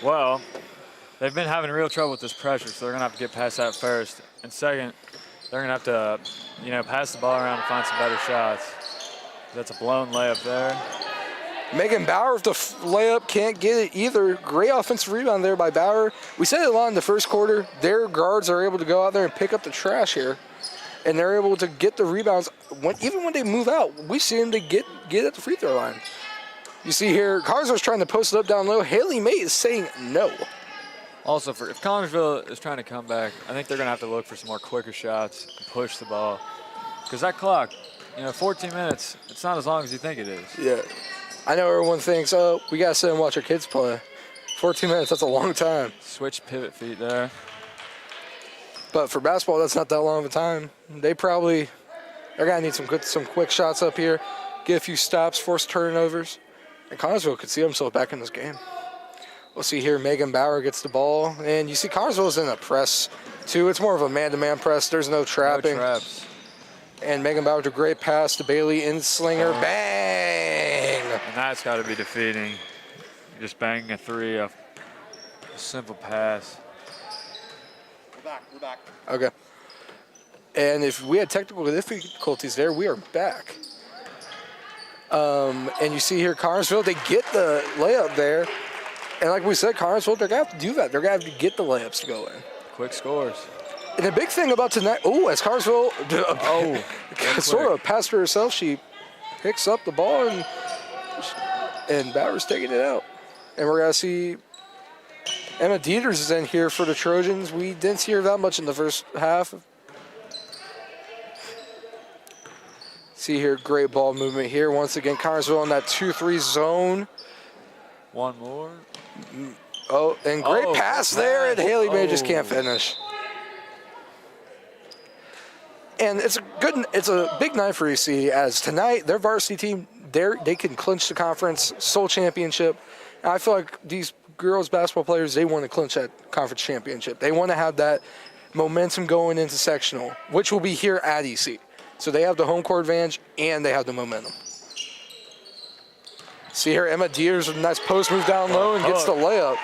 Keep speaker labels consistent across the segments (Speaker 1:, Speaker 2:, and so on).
Speaker 1: Well, they've been having real trouble with this pressure, so they're going to have to get past that first. And second, they're going to have to, pass the ball around and find some better shots. That's a blown layup there.
Speaker 2: Megan Bauer with the layup, can't get it either. Great offensive rebound there by Bauer. We said it a lot in the first quarter. Their guards are able to go out there and pick up the trash here. And they're able to get the rebounds. Even when they move out, we see them to get at the free throw line. You see here, Carson trying to post it up down low. Haley May is saying no.
Speaker 1: Also, if Connersville is trying to come back, I think they're going to have to look for some more quicker shots and push the ball. Because that clock, 14 minutes, it's not as long as you think it is.
Speaker 2: Yeah. I know everyone thinks, oh, we got to sit and watch our kids play. 14 minutes, that's a long time.
Speaker 1: Switch pivot feet there.
Speaker 2: But for basketball, that's not that long of a time. They're going to need some quick shots up here, get a few stops, force turnovers. And Connersville could see themselves back in this game. We'll see here, Megan Bauer gets the ball. And you see Connersville's in a press, too. It's more of a man-to-man press. There's no trapping.
Speaker 1: No traps.
Speaker 2: And Megan Bauer with a great pass to Bayley Slinger. Bang!
Speaker 1: And that's got to be defeating. Just banging a three, a simple pass.
Speaker 3: We're back.
Speaker 2: Okay. And if we had technical difficulties there, we are back. And you see here, Connersville, they get the layup there. And like we said, Connersville, they're going to have to do that. They're going to have to get the layups to go in.
Speaker 1: Quick scores.
Speaker 2: And the big thing about tonight, as Connersville sort of passed her herself, she picks up the ball and Bauer's taking it out. And we're going to see Emma Dieters is in here for the Trojans. We didn't see her that much in the first half. See here, great ball movement here. Once again, Connersville in that 2-3 zone.
Speaker 1: One more.
Speaker 2: Oh, and great pass there, and Haley May just can't finish. And it's a big night for EC, as tonight their varsity team, they can clinch the conference sole championship. And I feel like these girls basketball players, they want to clinch that conference championship. They want to have that momentum going into sectional, which will be here at EC. So they have the home court advantage and they have the momentum. See here, Emma Dieters with a nice post move down low and gets the layup.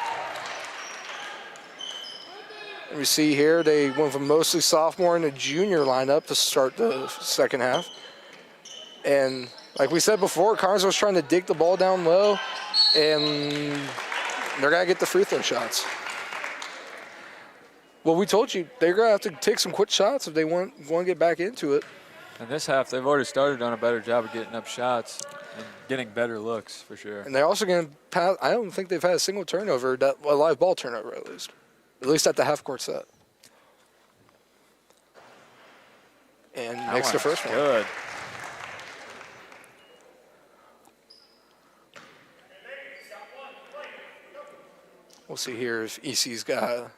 Speaker 2: And we see here they went from mostly sophomore and a junior lineup to start the second half. And like we said before, Connersville was trying to dig the ball down low, and they're going to get the free throw shots. Well, we told you they're going to have to take some quick shots if they want to get back into it.
Speaker 1: In this half, they've already started on a better job of getting up shots and getting better looks, for sure.
Speaker 2: And they're also going to pass. I don't think they've had a single turnover, a live ball turnover at least at the half-court set. And makes the first one.
Speaker 1: Good.
Speaker 2: We'll see here if EC's got.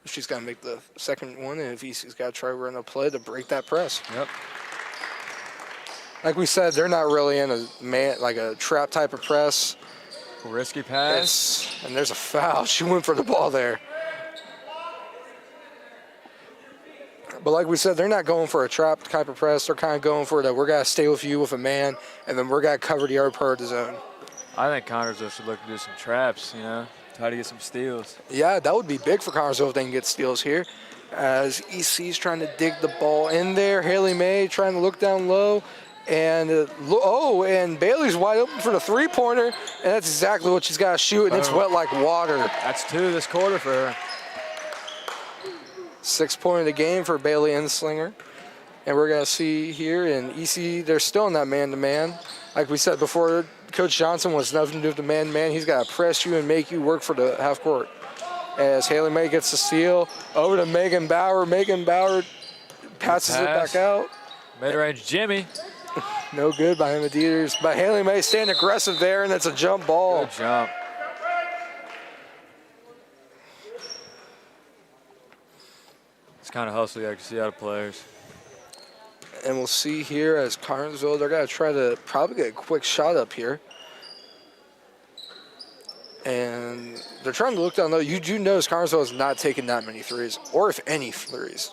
Speaker 2: She's got to make the second one, and if EC's got to try run a play to break that press.
Speaker 1: Yep.
Speaker 2: Like we said, they're not really in a trap type of press.
Speaker 1: Risky pass.
Speaker 2: And there's a foul. She went for the ball there. But like we said, they're not going for a trap type of press. They're kind of going for that we're going to stay with you with a man, and then we're going to cover the other part of the zone.
Speaker 1: I think Connersville should look to do some traps, try to get some steals.
Speaker 2: Yeah, that would be big for Connersville if they can get steals here. As EC's trying to dig the ball in there. Haley May trying to look down low. And and Bailey's wide open for the three-pointer, and that's exactly what she's got to shoot, and it's wet like water.
Speaker 1: That's 2 this quarter for her.
Speaker 2: 6 point of the game for Bayley Slinger. And we're going to see here in EC, they're still in that man-to-man. Like we said before, Coach Johnson wants nothing to do with the man-to-man. He's got to press you and make you work for the half court. As Haley May gets the steal, over to Megan Bauer. Megan Bauer passes it back out.
Speaker 1: Mid-range Jimmy.
Speaker 2: No good by Emma Dieters. But Haley May staying aggressive there, and that's a jump ball.
Speaker 1: Good jump. It's kind of hustle I can see out of players.
Speaker 2: And we'll see here as Connersville, they're going to try to probably get a quick shot up here. And they're trying to look down low. You do notice Connersville is not taking that many threes, or if any threes.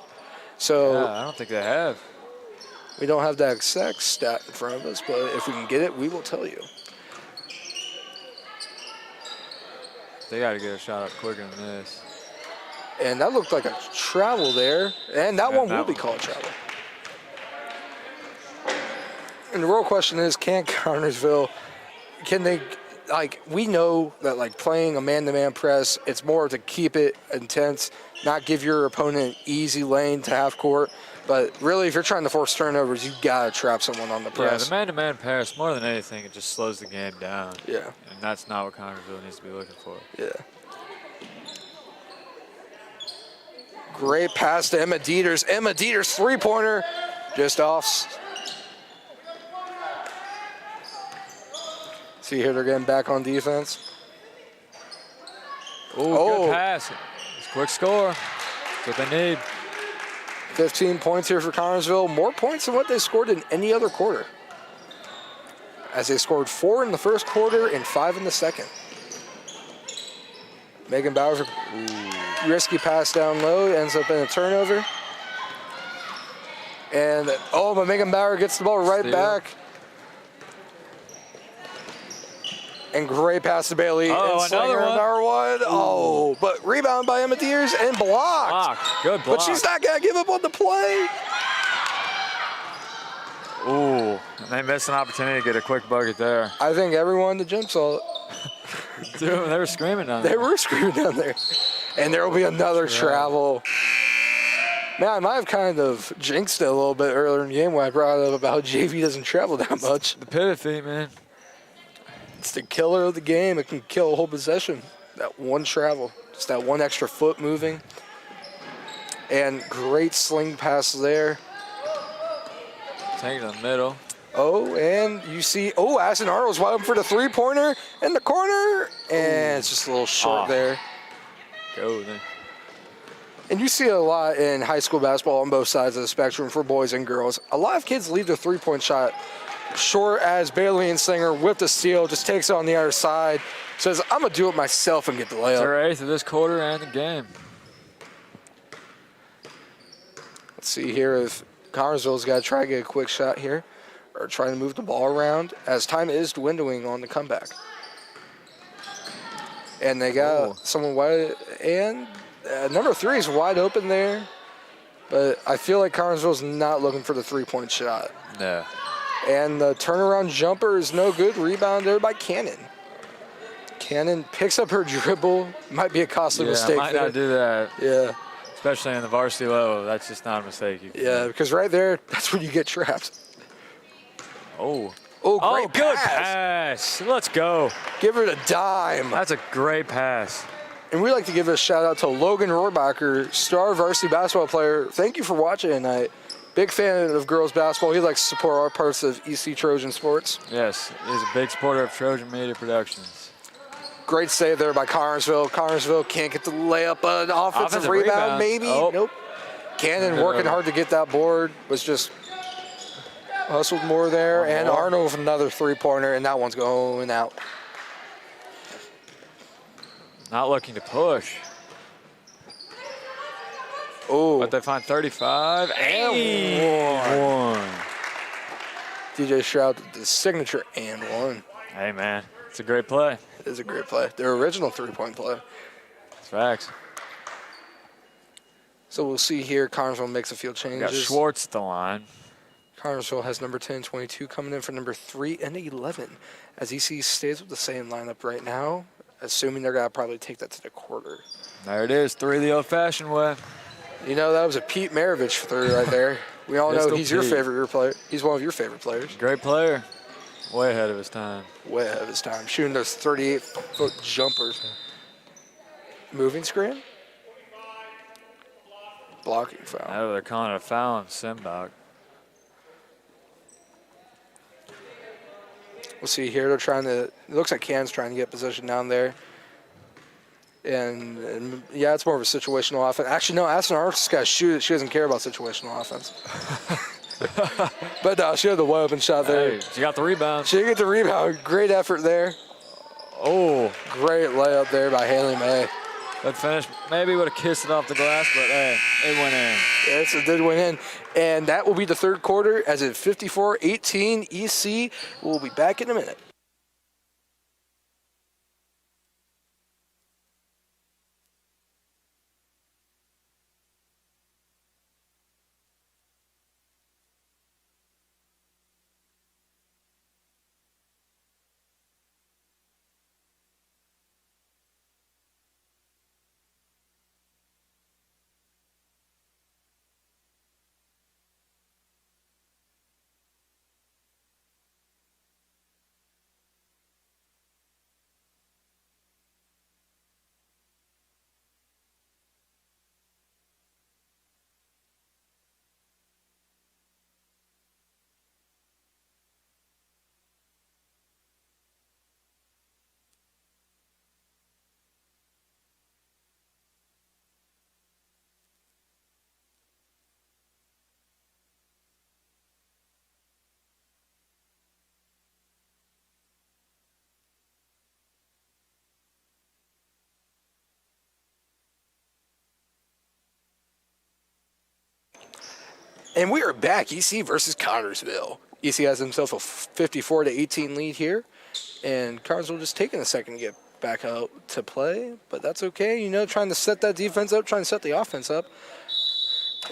Speaker 2: So
Speaker 1: yeah, I don't think they have.
Speaker 2: We don't have that exact stat in front of us, but if we can get it, we will tell you.
Speaker 1: They got to get a shot up quicker than this.
Speaker 2: And that looked like a travel there. And that one will be called travel. And the real question is, can Connersville, can they, like, we know that, like, playing a man-to-man press, it's more to keep it intense, not give your opponent an easy lane to half court. But really, if you're trying to force turnovers, you got to trap someone on the press.
Speaker 1: Yeah, the man-to-man pass, more than anything, it just slows the game down.
Speaker 2: Yeah.
Speaker 1: And that's not what Connersville needs to be looking for.
Speaker 2: Yeah. Great pass to Emma Dieters. Emma Dieters, three-pointer, just off. See here, they're getting back on defense.
Speaker 1: Oh, good pass. It's a quick score. That's what they need.
Speaker 2: 15 points here for Connersville. More points than what they scored in any other quarter, as they scored 4 in the first quarter and 5 in the second. Megan Bowers, risky pass down low, ends up in a turnover. And, but Megan Bauer gets the ball right back. And great pass to Bailey.
Speaker 1: Oh,
Speaker 2: and
Speaker 1: another one.
Speaker 2: Oh, but rebound by Emma Diers and blocked.
Speaker 1: Good block.
Speaker 2: But she's not going to give up on the play.
Speaker 1: Ooh, and they missed an opportunity to get a quick bucket there.
Speaker 2: I think everyone in the gym saw it.
Speaker 1: Dude, they were screaming down there.
Speaker 2: They were screaming down there. And there will be another travel. Man, I might have kind of jinxed it a little bit earlier in the game when I brought up about how JV doesn't travel that much.
Speaker 1: The pivot feet, man.
Speaker 2: It's the killer of the game. It can kill a whole possession. That one travel, just that one extra foot moving. And great sling pass there.
Speaker 1: Take it to the middle.
Speaker 2: Oh, and you see, Aston Arnold's wide open for the three-pointer in the corner. And it's just a little short there.
Speaker 1: Go then.
Speaker 2: And you see it a lot in high school basketball on both sides of the spectrum for boys and girls. A lot of kids leave their three-point shot short, as Bailey and Singer with the steal, just takes it on the other side, says, I'm going to do it myself and get the layup.
Speaker 1: It's their eighth of this quarter and the game.
Speaker 2: Let's see here if Connersville's got to try to get a quick shot here, or trying to move the ball around, as time is dwindling on the comeback. And they got someone wide, and number 3 is wide open there, but I feel like Connersville's not looking for the three-point shot.
Speaker 1: No.
Speaker 2: And the turnaround jumper is no good. Rebound there by Cannon. Cannon picks up her dribble. Might be a costly mistake.
Speaker 1: Might
Speaker 2: there.
Speaker 1: not do that.
Speaker 2: Yeah.
Speaker 1: Especially in the varsity level. That's just not a mistake.
Speaker 2: Yeah, because right there, that's when you get trapped.
Speaker 1: Oh,
Speaker 2: great
Speaker 1: good pass. Let's go.
Speaker 2: Give her the dime.
Speaker 1: That's a great pass.
Speaker 2: And we'd like to give a shout out to Logan Rohrbacher, star varsity basketball player. Thank you for watching tonight. Big fan of girls basketball. He likes to support all parts of EC Trojan sports.
Speaker 1: Yes, he's a big supporter of Trojan Media Productions.
Speaker 2: Great save there by Connersville. Connersville can't get the layup. An offensive rebound, maybe. Nope. Cannon working hard to get that board. Was just hustled more there. And Arnold with another three-pointer, and that one's going out.
Speaker 1: Not looking to push.
Speaker 2: Oh,
Speaker 1: But they find 35 and one.
Speaker 2: DJ Stroud, the signature and one.
Speaker 1: Hey, man, it's a great play.
Speaker 2: It is a great play. Their original three-point play.
Speaker 1: It's facts.
Speaker 2: So we'll see here. Connersville makes a few
Speaker 1: We
Speaker 2: changes.
Speaker 1: got Schwartz at the line.
Speaker 2: Connersville has number 10, 22 coming in for number 3 and 11. As EC stays with the same lineup right now, assuming they're going to probably take that to the quarter.
Speaker 1: There it is, 3 the old-fashioned way.
Speaker 2: You know, that was a Pete Maravich three right there. We all know he's your favorite player. He's one of your favorite players.
Speaker 1: Great player. Way ahead of his time.
Speaker 2: Way ahead of his time. Shooting those 38-foot jumpers. Moving screen. Blocking foul.
Speaker 1: Oh, they're calling it a foul on Simbach.
Speaker 2: We'll see here. They're trying to. It looks like Can's trying to get position down there. And yeah, it's more of a situational offense. Actually, no, Aston Arnold's got to shoot it. She doesn't care about situational offense. But no, she had the wide open shot there.
Speaker 1: Hey, she got the rebound.
Speaker 2: She didn't get the rebound. Great effort there.
Speaker 1: Oh,
Speaker 2: great layup there by Haley May.
Speaker 1: That finish maybe would have kissed it off the glass, but hey, it went in.
Speaker 2: Yes, it did went in. And that will be the third quarter as it's 54-18 EC. We'll be back in a minute. And we are back. EC versus Connersville. EC has himself a 54-18 lead here. And Connersville just taking a second to get back out to play. But that's okay. You know, trying to set that defense up, trying to set the offense up.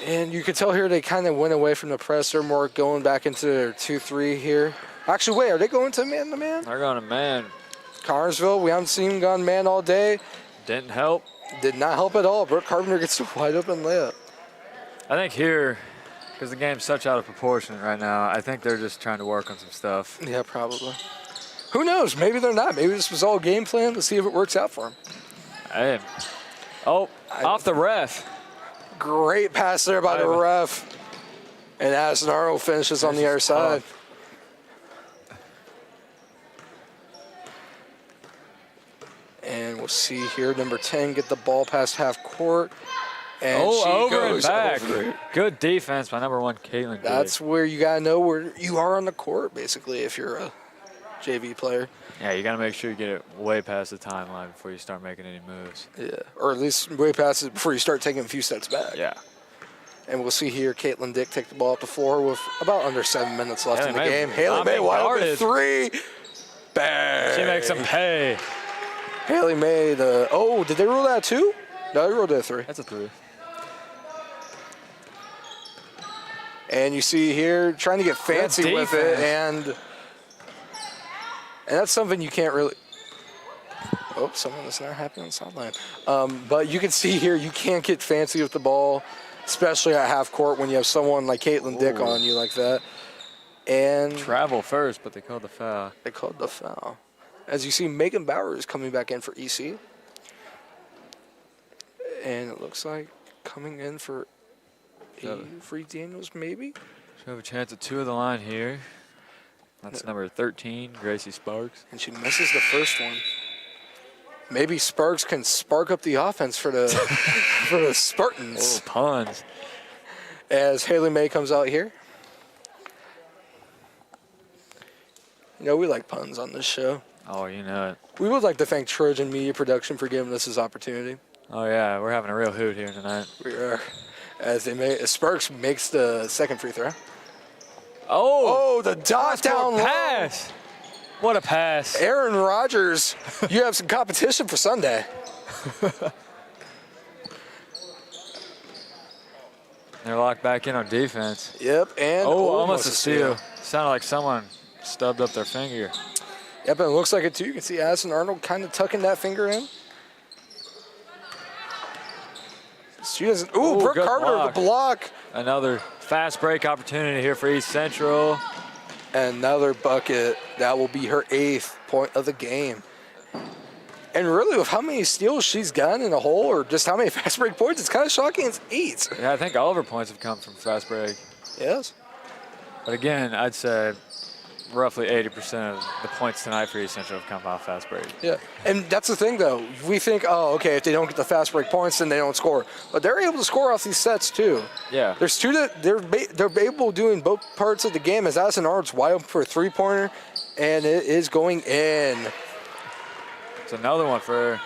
Speaker 2: And you can tell here they kind of went away from the press. They're more going back into their 2-3 here. Actually, wait, are they going to man-to-man?
Speaker 1: They're going to man.
Speaker 2: Connersville, we haven't seen them gone man all day.
Speaker 1: Didn't help.
Speaker 2: Did not help at all. Brooke Carpenter gets a wide open layup.
Speaker 1: I think here, because the game's such out of proportion right now, I think they're just trying to work on some stuff.
Speaker 2: Yeah, probably. Who knows? Maybe they're not. Maybe this was all game plan. Let's see if it works out for them.
Speaker 1: Hey. Oh, off the ref.
Speaker 2: Great pass there by the ref. And Addison Arnold finishes on the other side. And we'll see here, number 10 get the ball past half court. And she
Speaker 1: over
Speaker 2: goes
Speaker 1: and back.
Speaker 2: over it.
Speaker 1: Good defense by number 1, Caitlin.
Speaker 2: That's where you got to know where you are on the court, basically, if you're a JV player.
Speaker 1: Yeah, you got to make sure you get it way past the timeline before you start making any moves.
Speaker 2: Yeah, or at least way past it before you start taking a few steps back.
Speaker 1: Yeah.
Speaker 2: And we'll see here, Caitlin Dick take the ball up the floor with about under 7 minutes left in the game. Haley May wide open three. Bang.
Speaker 1: She makes them pay.
Speaker 2: Haley May, did they rule that 2? No, they ruled that 3.
Speaker 1: That's a 3.
Speaker 2: And you see here, trying to get fancy with it, and that's something you can't really. Oh, someone that's not happy on the sideline. But you can see here, you can't get fancy with the ball, especially at half court when you have someone like Caitlin Dick on you like that. And
Speaker 1: travel first, but they called the foul.
Speaker 2: They called the foul. As you see, Megan Bauer is coming back in for EC. And it looks like coming in for Avery Daniels, maybe?
Speaker 1: She'll have a chance at 2 of the line here. That's number 13, Gracie Sparks.
Speaker 2: And she misses the first one. Maybe Sparks can spark up the offense for the for the Spartans.
Speaker 1: Oh, puns.
Speaker 2: As Haley May comes out here. You know, we like puns on this show.
Speaker 1: Oh, you know it.
Speaker 2: We would like to thank Trojan Media Production for giving us this opportunity.
Speaker 1: Oh, yeah, we're having a real hoot here tonight.
Speaker 2: We are. As Sparks makes the second free throw.
Speaker 1: Oh,
Speaker 2: the dot down low.
Speaker 1: Pass. What a pass.
Speaker 2: Aaron Rodgers, you have some competition for Sunday.
Speaker 1: They're locked back in on defense.
Speaker 2: Yep, and
Speaker 1: almost a steal. Sounded like someone stubbed up their finger.
Speaker 2: Yep, and it looks like it too. You can see Addison Arnold kind of tucking that finger in. She doesn't. Ooh, Brooke Carpenter, the block.
Speaker 1: Another fast break opportunity here for East Central.
Speaker 2: Another bucket. That will be her 8th point of the game. And really, with how many steals she's gotten in a hole, or just how many fast break points, it's kind of shocking. It's 8.
Speaker 1: Yeah, I think all of her points have come from fast break.
Speaker 2: Yes.
Speaker 1: But again, I'd say roughly 80% of the points tonight for East Central have come off fast break.
Speaker 2: Yeah, and that's the thing, though. We think, oh, okay, if they don't get the fast break points, then they don't score. But they're able to score off these sets, too.
Speaker 1: Yeah.
Speaker 2: There's two that they're able doing both parts of the game. As Addison Arnold's wide open for a three-pointer, and it is going in.
Speaker 1: It's another one for her.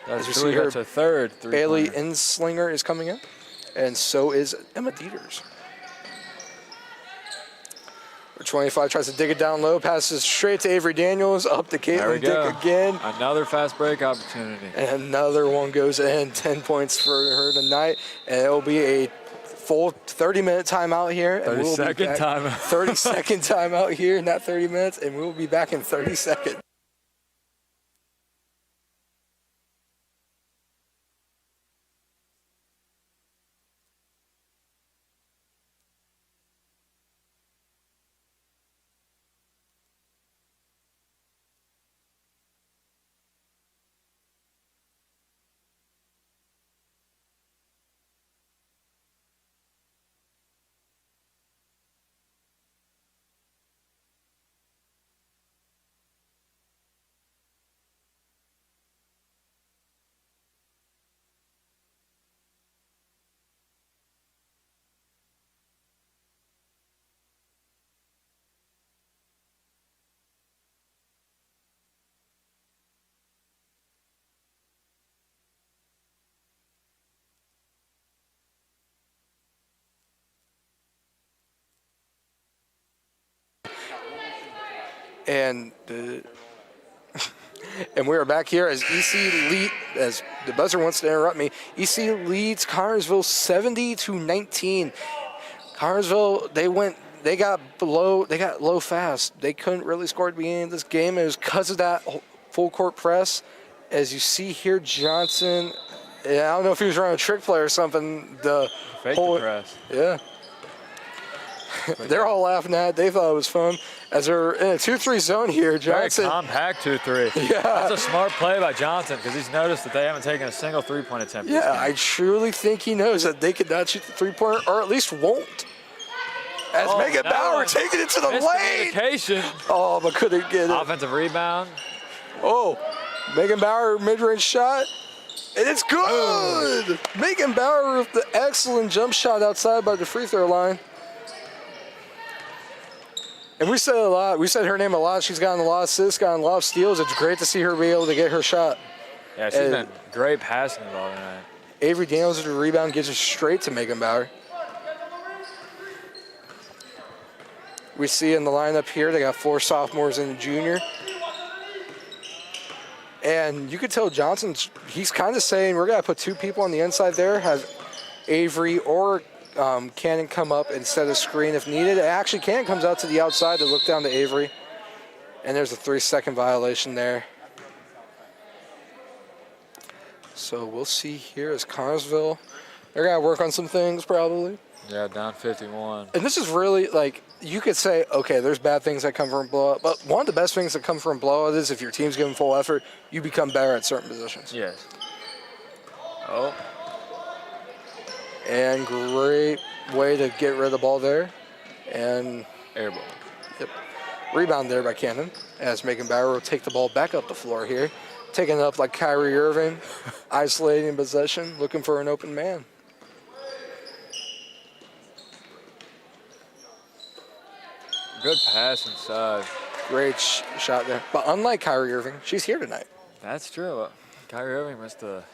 Speaker 2: As you see her,
Speaker 1: that's her third three-pointer.
Speaker 2: Bailey Inslinger is coming in, and so is Emma Dieters. 25 tries to dig it down low, passes straight to Avery Daniels, up to Caitlin Dick again.
Speaker 1: Another fast break opportunity.
Speaker 2: And another one goes in, 10 points for her tonight. And it will be a full 30-minute timeout here.
Speaker 1: 30-second timeout.
Speaker 2: 30-second timeout here, not 30 minutes, and we'll be back in 30 seconds. And and we are back here as as the buzzer wants to interrupt me. EC leads Connersville 70-19. Connersville, they got low fast. They couldn't really score at the beginning of this game. It was because of that full court press. As you see here, Johnson, I don't know if he was running a trick play or something. The
Speaker 1: press.
Speaker 2: Yeah. They're all laughing at it. They thought it was fun. As they're in a 2-3 zone here, Johnson.
Speaker 1: Very compact 2-3.
Speaker 2: Yeah.
Speaker 1: That's a smart play by Johnson because he's noticed that they haven't taken a single three-point attempt.
Speaker 2: Yeah, I truly think he knows that they could not shoot the three-pointer, or at least won't. As Megan Bauer taking it to the lane. Oh, but couldn't get it.
Speaker 1: Offensive rebound.
Speaker 2: Oh, Megan Bauer mid-range shot. And it's good. Megan Bauer with the excellent jump shot outside by the free throw line. And we said a lot. We said her name a lot. She's gotten a lot of assists, gotten a lot of steals. It's great to see her be able to get her shot.
Speaker 1: Yeah, she's been great passing the ball tonight.
Speaker 2: Avery Daniels with the rebound gives it straight to Megan Bauer. We see in the lineup here, they got 4 sophomores and a junior. And you could tell he's kind of saying, we're going to put 2 people on the inside there, have Avery or Cannon come up instead of screen if needed. Actually, Cannon comes out to the outside to look down to Avery. And there's a 3-second violation there. So we'll see here as Connersville. They're going to work on some things probably.
Speaker 1: Yeah, down 51.
Speaker 2: And this is really, like, you could say, okay, there's bad things that come from blowout, but one of the best things that come from blowout is if your team's giving full effort, you become better at certain positions.
Speaker 1: Yes. Oh.
Speaker 2: And great way to get rid of the ball there. And
Speaker 1: air ball.
Speaker 2: Yep. Rebound there by Cannon, as Megan Bauer will take the ball back up the floor here. Taking it up like Kyrie Irving, isolating possession, looking for an open man.
Speaker 1: Good pass inside.
Speaker 2: Great shot there. But unlike Kyrie Irving, she's here tonight.
Speaker 1: That's true. Kyrie Irving missed a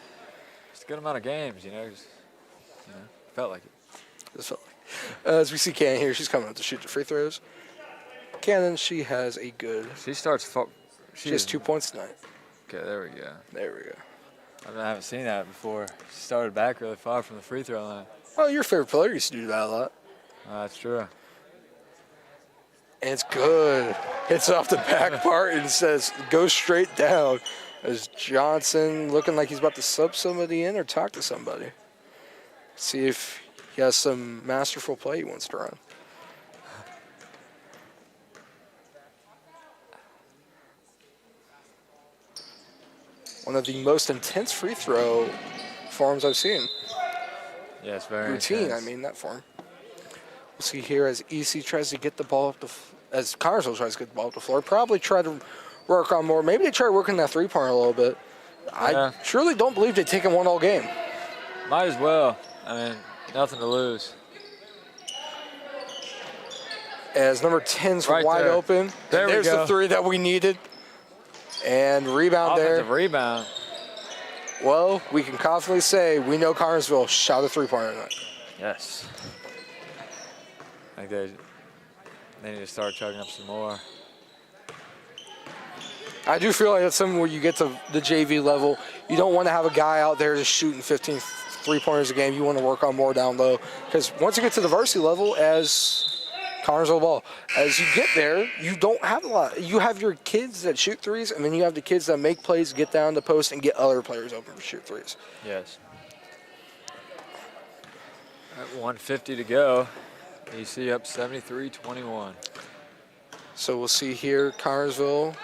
Speaker 1: good amount of games, felt like it.
Speaker 2: Just felt like. As we see Cannon here, she's coming up to shoot the free throws. Cannon, she has a good.
Speaker 1: She
Speaker 2: has 2 points tonight.
Speaker 1: Okay, there we go.
Speaker 2: There we go.
Speaker 1: I haven't seen that before. She started back really far from the free throw line.
Speaker 2: Well, your favorite player used to do that a lot.
Speaker 1: That's true.
Speaker 2: And it's good. Hits off the back part and says, go straight down. As Johnson looking like he's about to sub somebody in or talk to somebody. See if he has some masterful play he wants to run. One of the most intense free throw forms I've seen.
Speaker 1: Yes, very
Speaker 2: routine,
Speaker 1: intense.
Speaker 2: I mean, that form. We'll see here as EC tries to get the ball up as Connersville tries to get the ball up the floor. Probably try to work on more. Maybe they try working that three-pointer a little bit.
Speaker 1: Yeah.
Speaker 2: I truly don't believe they've taken one all game.
Speaker 1: Might as well. I mean, nothing to lose.
Speaker 2: As number 10's
Speaker 1: Right
Speaker 2: wide
Speaker 1: there.
Speaker 2: open.
Speaker 1: There's
Speaker 2: the 3 that we needed. And rebound there.
Speaker 1: Offensive rebound.
Speaker 2: Well, we can confidently say we know Connersville shot a three-pointer tonight.
Speaker 1: Yes. I think they need to start chugging up some more.
Speaker 2: I do feel like that's something where you get to the JV level. You don't want to have a guy out there just shooting 15 three-pointers a game. You want to work on more down low. Because once you get to the varsity level as Connersville ball, as you get there, you don't have a lot. You have your kids that shoot threes, and then you have the kids that make plays, get down the post, and get other players open for shoot threes.
Speaker 1: Yes. At 1:50 to go. EC up 73-21.
Speaker 2: So we'll see here, Connersville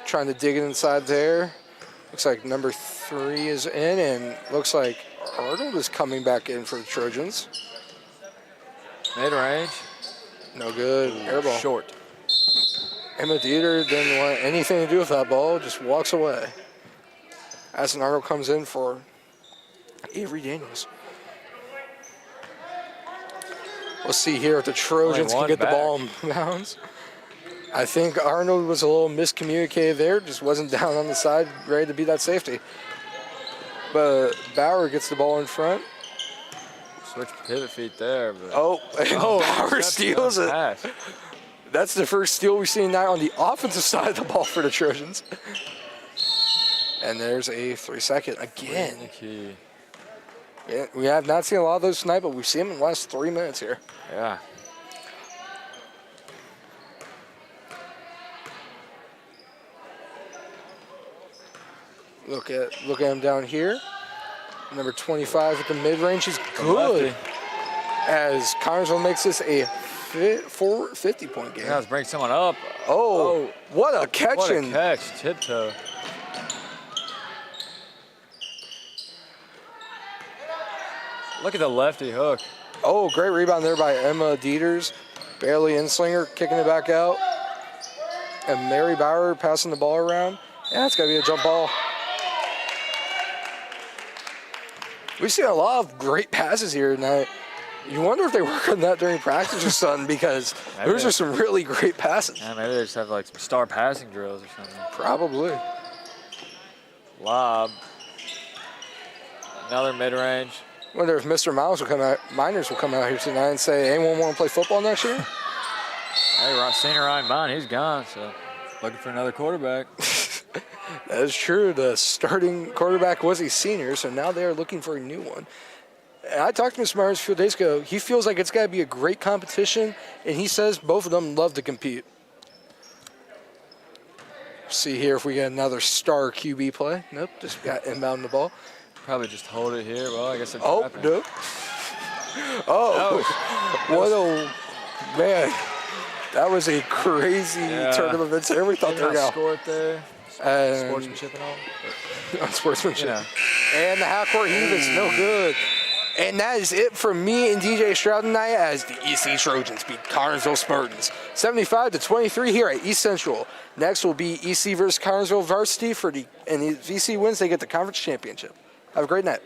Speaker 2: trying to dig it inside there. Looks like number 3 is in, and looks like Arnold is coming back in for the Trojans.
Speaker 1: Mid-range.
Speaker 2: No good. Air ball.
Speaker 1: Short.
Speaker 2: Emma Dieter didn't want anything to do with that ball, just walks away. Aston Arnold comes in for Avery Daniels. We'll see here if the Trojans can get the ball in bounds. I think Arnold was a little miscommunicated there, just wasn't down on the side, ready to be that safety. But Bauer gets the ball in front.
Speaker 1: Switch pivot feet there. But
Speaker 2: Bauer steals it.
Speaker 1: Pass.
Speaker 2: That's the first steal we've seen now on the offensive side of the ball for the Trojans. And there's a 3-second again.
Speaker 1: Key.
Speaker 2: Yeah, we have not seen a lot of those tonight, but we've seen them in the last 3 minutes here.
Speaker 1: Yeah.
Speaker 2: Look at him down here. Number 25 at the mid-range. He's good. As Connersville makes this a 50-point game.
Speaker 1: Yeah, let's bring someone up.
Speaker 2: Oh, what a catch.
Speaker 1: What a catch. Tiptoe. Look at the lefty hook.
Speaker 2: Oh, great rebound there by Emma Dieters. Bailey Inslinger kicking it back out. And Mary Bauer passing the ball around. Yeah, it's got to be a jump ball. We've seen a lot of great passes here tonight. You wonder if they work on that during practice or something, because those are some really great passes.
Speaker 1: Yeah, maybe they just have like some star passing drills or something.
Speaker 2: Probably.
Speaker 1: Lob. Another mid-range.
Speaker 2: Wonder if Mr. Miners will come out here tonight and say, anyone want to play football next year?
Speaker 1: Hey, senior Ryan Bond, he's gone, so looking for another quarterback.
Speaker 2: That is true. The starting quarterback was a senior, so now they are looking for a new one. And I talked to Mr. Myers a few days ago. He feels like it's got to be a great competition, and he says both of them love to compete. See here if we get another star QB play. Nope, just got inbound the ball.
Speaker 1: Probably just hold it here. Well, I guess it's
Speaker 2: Oh,
Speaker 1: happening.
Speaker 2: nope. What a man. That was a crazy turn of events there. We thought they were going to
Speaker 1: score it there. Sportsmanship and all.
Speaker 2: On sportsmanship.
Speaker 1: Yeah.
Speaker 2: And the half-court heave is no good. And that is it from me and DJ Stroud tonight as the EC Trojans beat Connersville Spartans 75-23 here at East Central. Next will be EC versus Connersville varsity and the EC wins, they get the conference championship. Have a great night.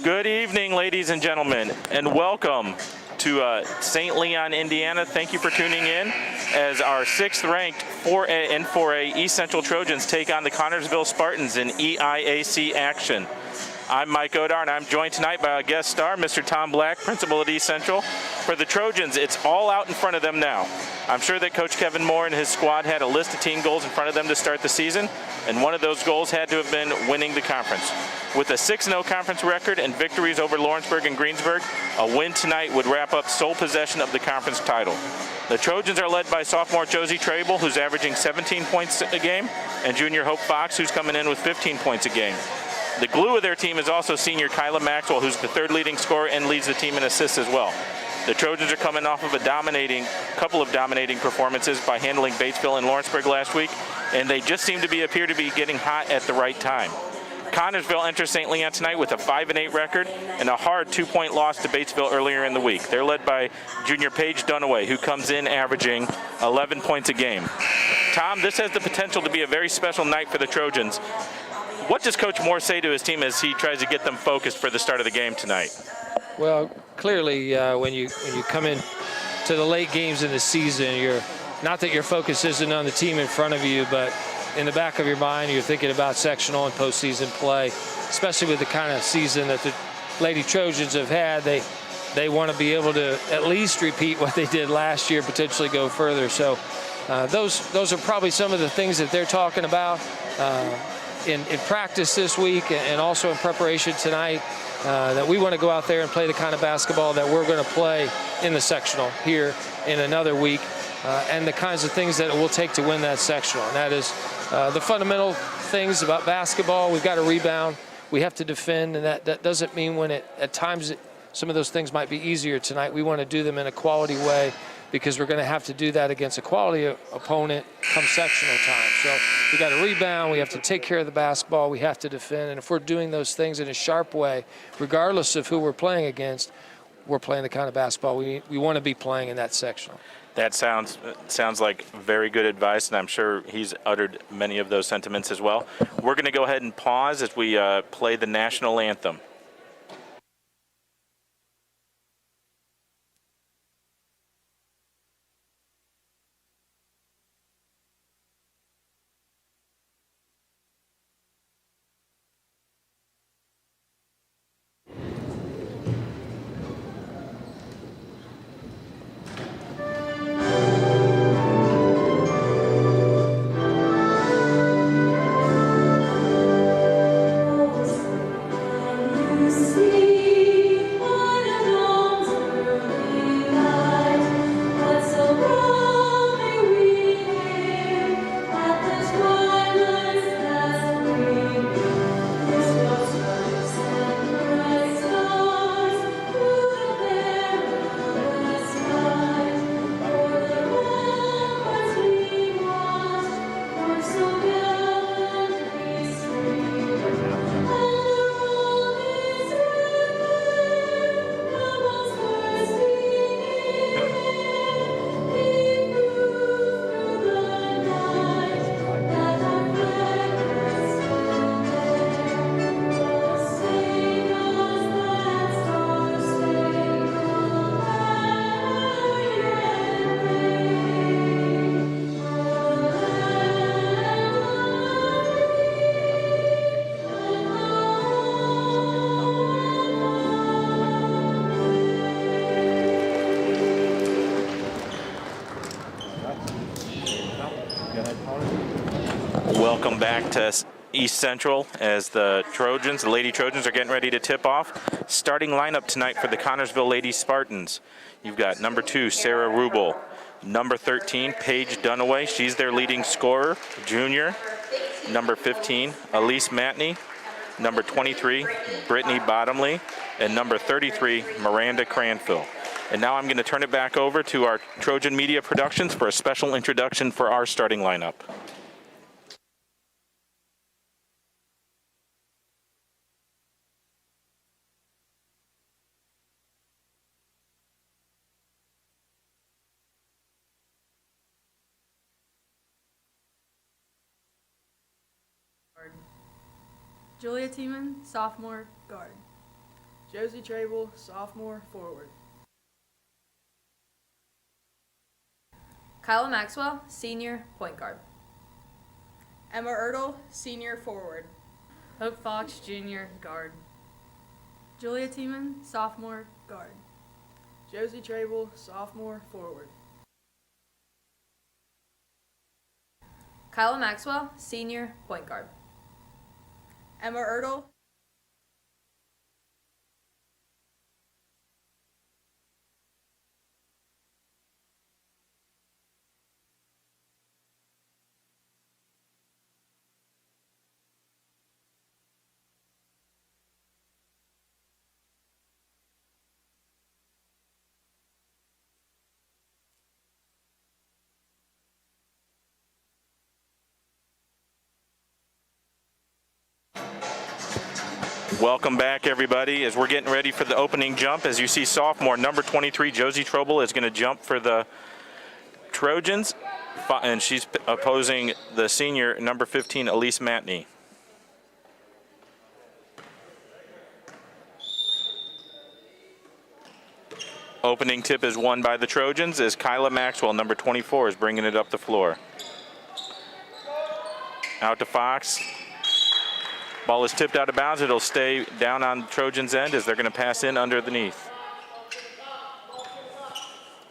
Speaker 4: Good evening, ladies and gentlemen, and welcome to St. Leon, Indiana. Thank you for tuning in as our 6th-ranked 4A and 4A East Central Trojans take on the Connersville Spartans in EIAC action. I'm Mike Odar, and I'm joined tonight by a guest star, Mr. Tom Black, principal at East Central. For the Trojans, it's all out in front of them now. I'm sure that Coach Kevin Moore and his squad had a list of team goals in front of them to start the season, and one of those goals had to have been winning the conference. With a 6-0 conference record and victories over Lawrenceburg and Greensburg, a win tonight would wrap up sole possession of the conference title. The Trojans are led by sophomore Josie Trable, who's averaging 17 points a game, and junior Hope Fox, who's coming in with 15 points a game. The glue of their team is also senior Kyla Maxwell, who's the 3rd leading scorer and leads the team in assists as well. The Trojans are coming off of a couple of dominating performances by handling Batesville and Lawrenceburg last week, and they just seem to appear to be getting hot at the right time. Connersville enters St. Leon tonight with a 5-8 record and a hard 2-point loss to Batesville earlier in the week. They're led by junior Paige Dunaway, who comes in averaging 11 points a game. Tom, this has the potential to be a very special night for the Trojans. What does Coach Moore say to his team as he tries to get them focused for the start of the game tonight?
Speaker 5: Well, clearly, when you come in to the late games in the season, not that your focus isn't on the team in front of you, but in the back of your mind, you're thinking about sectional and postseason play, especially with the kind of season that the Lady Trojans have had. They want to be able to at least repeat what they did last year, potentially go further. So those are probably some of the things that they're talking about in practice this week and also in preparation tonight, that we want to go out there and play the kind of basketball that we're going to play in the sectional here in another week, and the kinds of things that it will take to win that sectional. And that is the fundamental things about basketball. We've got to rebound. We have to defend, and that doesn't mean when at times some of those things might be easier tonight. We want to do them in a quality way, because we're going to have to do that against a quality opponent come sectional time. So we got to rebound, we have to take care of the basketball, we have to defend, and if we're doing those things in a sharp way, regardless of who we're playing against, we're playing the kind of basketball we want to be playing in that sectional.
Speaker 4: That sounds like very good advice, and I'm sure he's uttered many of those sentiments as well. We're going to go ahead and pause as we play the National Anthem. Welcome back to East Central as the Lady Trojans are getting ready to tip off. Starting lineup tonight for the Connersville Lady Spartans. You've got number 2, Sarah Rubel. Number 13, Paige Dunaway. She's their leading scorer, junior. Number 15, Elise Matney. Number 23, Brittany Bottomley. And number 33, Miranda Cranfield. And now I'm going to turn it back over to our Trojan Media Productions for a special introduction for our starting lineup.
Speaker 6: Julia Tiemann, sophomore, guard. Josie Trable, sophomore, forward.
Speaker 7: Kyla Maxwell, senior, point guard.
Speaker 6: Emma Ertl, senior, forward.
Speaker 7: Hope Fox, junior, guard.
Speaker 6: Julia Tiemann, sophomore, guard. Josie Trable, sophomore, forward.
Speaker 7: Kyla Maxwell, senior, point guard.
Speaker 6: Emma Ertl,
Speaker 4: Welcome back, everybody, as we're getting ready for the opening jump. As you see, sophomore number 23, Josie Trable, is going to jump for the Trojans, and she's opposing the senior number 15, Elise Matney. Opening tip is won by the Trojans as Kyla Maxwell, number 24, is bringing it up the floor. Out to Fox. Ball is tipped out of bounds. It'll stay down on the Trojans' end as they're going to pass in underneath.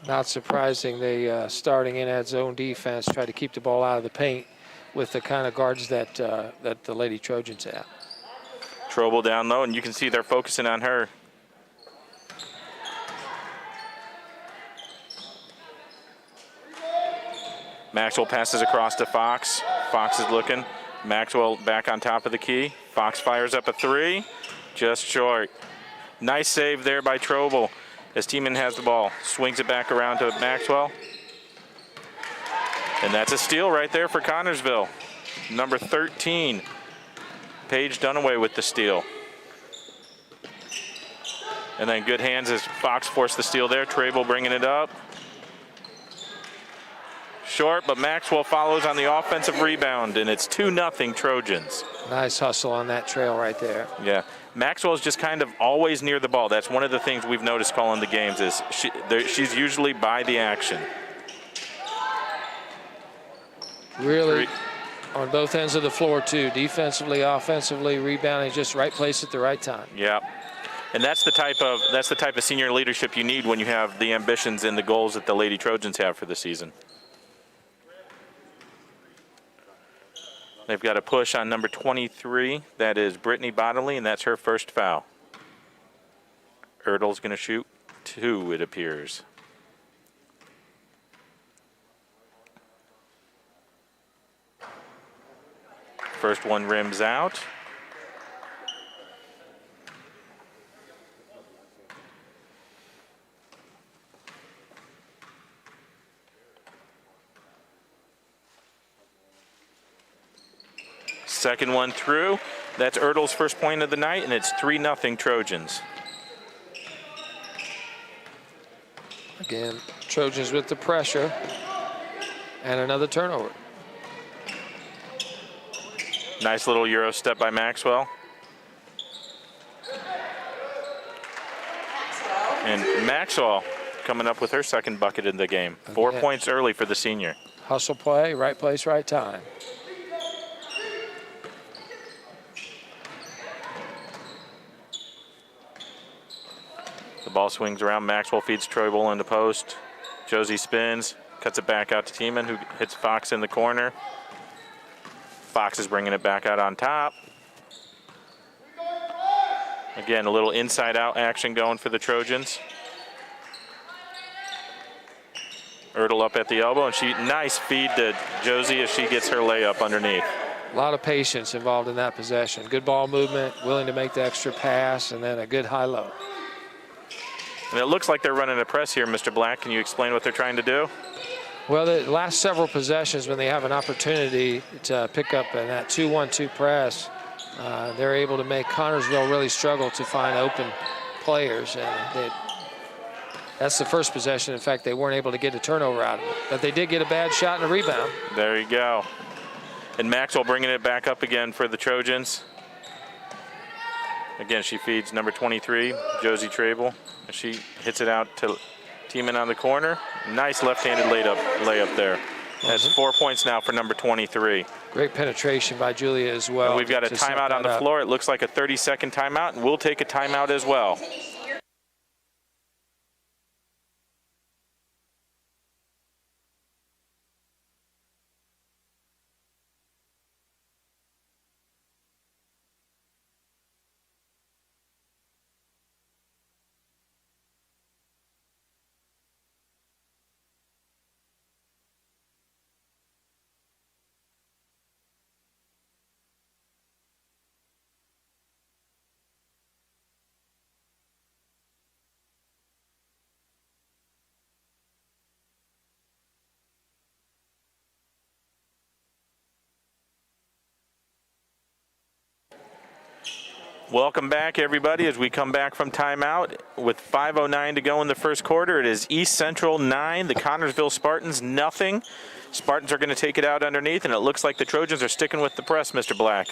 Speaker 5: Not surprising, they starting in at zone defense, try to keep the ball out of the paint with the kind of guards that that the Lady Trojans have.
Speaker 4: Trobel down low, and you can see they're focusing on her. Maxwell passes across to Fox. Fox is looking. Maxwell back on top of the key. Fox fires up a three, just short. Nice save there by Trobel as Tiemann has the ball. Swings it back around to Maxwell. And that's a steal right there for Connersville. Number 13, Paige Dunaway with the steal. And then good hands as Fox forced the steal there. Trable bringing it up. Short, but Maxwell follows on the offensive rebound, and it's 2-0 Trojans.
Speaker 5: Nice hustle on that trail right there.
Speaker 4: Yeah, Maxwell's just kind of always near the ball. That's one of the things we've noticed calling the games is she's usually by the action.
Speaker 5: Really on both ends of the floor too, defensively, offensively, rebounding, just right place at the right time.
Speaker 4: Yeah, and that's the type of senior leadership you need when you have the ambitions and the goals that the Lady Trojans have for the season. They've got a push on number 23. That is Brittany Bodley, and that's her first foul. Ertl's going to shoot 2, it appears. First one rims out. Second one through. That's Ertl's first point of the night, and it's 3-0 Trojans.
Speaker 5: Again, Trojans with the pressure and another turnover.
Speaker 4: Nice little Euro step by Maxwell. And Maxwell coming up with her second bucket in the game. 4 points early for the senior.
Speaker 5: Hustle play, right place, right time.
Speaker 4: The ball swings around. Maxwell feeds Trobel into post. Josie spins, cuts it back out to Tiemann, who hits Fox in the corner. Fox is bringing it back out on top. Again, a little inside-out action going for the Trojans. Ertl up at the elbow, and nice feed to Josie as she gets her layup underneath.
Speaker 5: A lot of patience involved in that possession. Good ball movement, willing to make the extra pass, and then a good high-low.
Speaker 4: And it looks like they're running a press here, Mr. Black. Can you explain what they're trying to do?
Speaker 5: Well, the last several possessions, when they have an opportunity to pick up in that 2-1-2 press, they're able to make Connersville really struggle to find open players. And that's the first possession. In fact, they weren't able to get a turnover out of it. But they did get a bad shot and a rebound.
Speaker 4: There you go. And Maxwell bringing it back up again for the Trojans. Again, she feeds number 23, Josie Trable. And she hits it out to Tiemann on the corner. Nice left-handed layup there. That's 4 points now for number 23.
Speaker 5: Great penetration by Julia as well.
Speaker 4: And we've got a timeout on the floor. It looks like a 30-second timeout, and we'll take a timeout as well. Welcome back, everybody, as we come back from timeout. With 5:09 to go in the first quarter, it is East Central 9, the Connersville Spartans nothing. Spartans are going to take it out underneath, and it looks like the Trojans are sticking with the press, Mr. Black.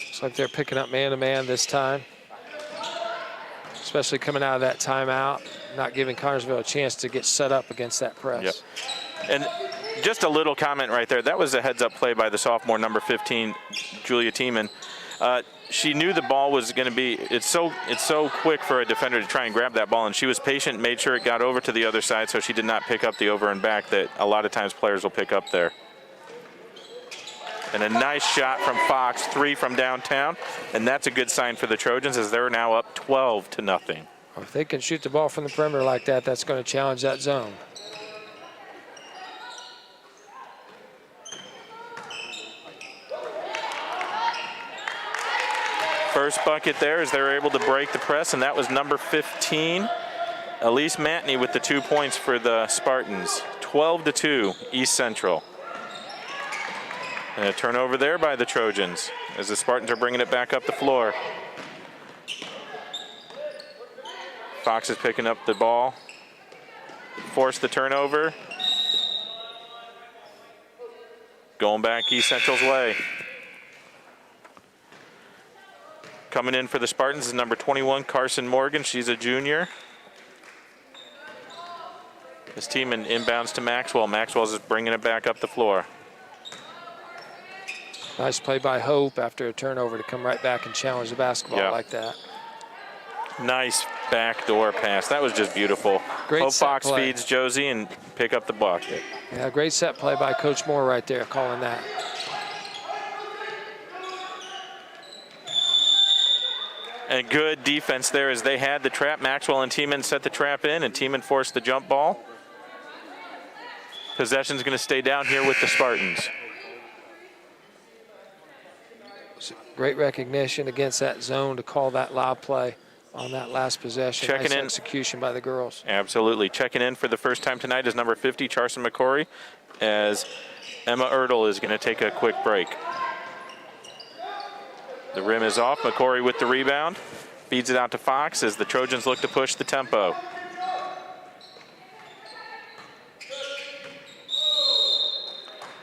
Speaker 5: Looks like they're picking up man-to-man this time, especially coming out of that timeout, not giving Connersville a chance to get set up against that press.
Speaker 4: Yep. And just a little comment right there. That was a heads-up play by the sophomore, number 15, Julia Tiemann. She knew the ball was going to be, it's so quick for a defender to try and grab that ball, and she was patient, made sure it got over to the other side, so she did not pick up the over and back that a lot of times players will pick up there. And a nice shot from Fox, 3 from downtown, and that's a good sign for the Trojans as they're now up 12-0.
Speaker 5: If they can shoot the ball from the perimeter like that, that's going to challenge that zone.
Speaker 4: First bucket there as they were able to break the press, and that was number 15, Elise Mantney, with the 2 points for the Spartans. 12-2, East Central. And a turnover there by the Trojans as the Spartans are bringing it back up the floor. Fox is picking up the ball. Forced the turnover. Going back East Central's way. Coming in for the Spartans is number 21, Carson Morgan. She's a junior. This team inbounds to Maxwell. Maxwell's just bringing it back up the floor.
Speaker 5: Nice play by Hope after a turnover to come right back and challenge the basketball like that.
Speaker 4: Nice backdoor pass. That was just beautiful.
Speaker 5: Great
Speaker 4: Hope
Speaker 5: set
Speaker 4: Fox
Speaker 5: play.
Speaker 4: feeds Josie and pick up the bucket.
Speaker 5: Yeah, great set play by Coach Moore right there, calling that.
Speaker 4: And good defense there as they had the trap. Maxwell and Tiemann set the trap in, and Tiemann forced the jump ball. Possession's going to stay down here with the Spartans.
Speaker 5: Great recognition against that zone to call that lob play on that last possession.
Speaker 4: Checking
Speaker 5: nice
Speaker 4: in.
Speaker 5: execution by the girls.
Speaker 4: Absolutely. Checking in for the first time tonight is number 50, Charson McCory, as Emma Ertl is going to take a quick break. The rim is off. McCory with the rebound. Feeds it out to Fox as the Trojans look to push the tempo.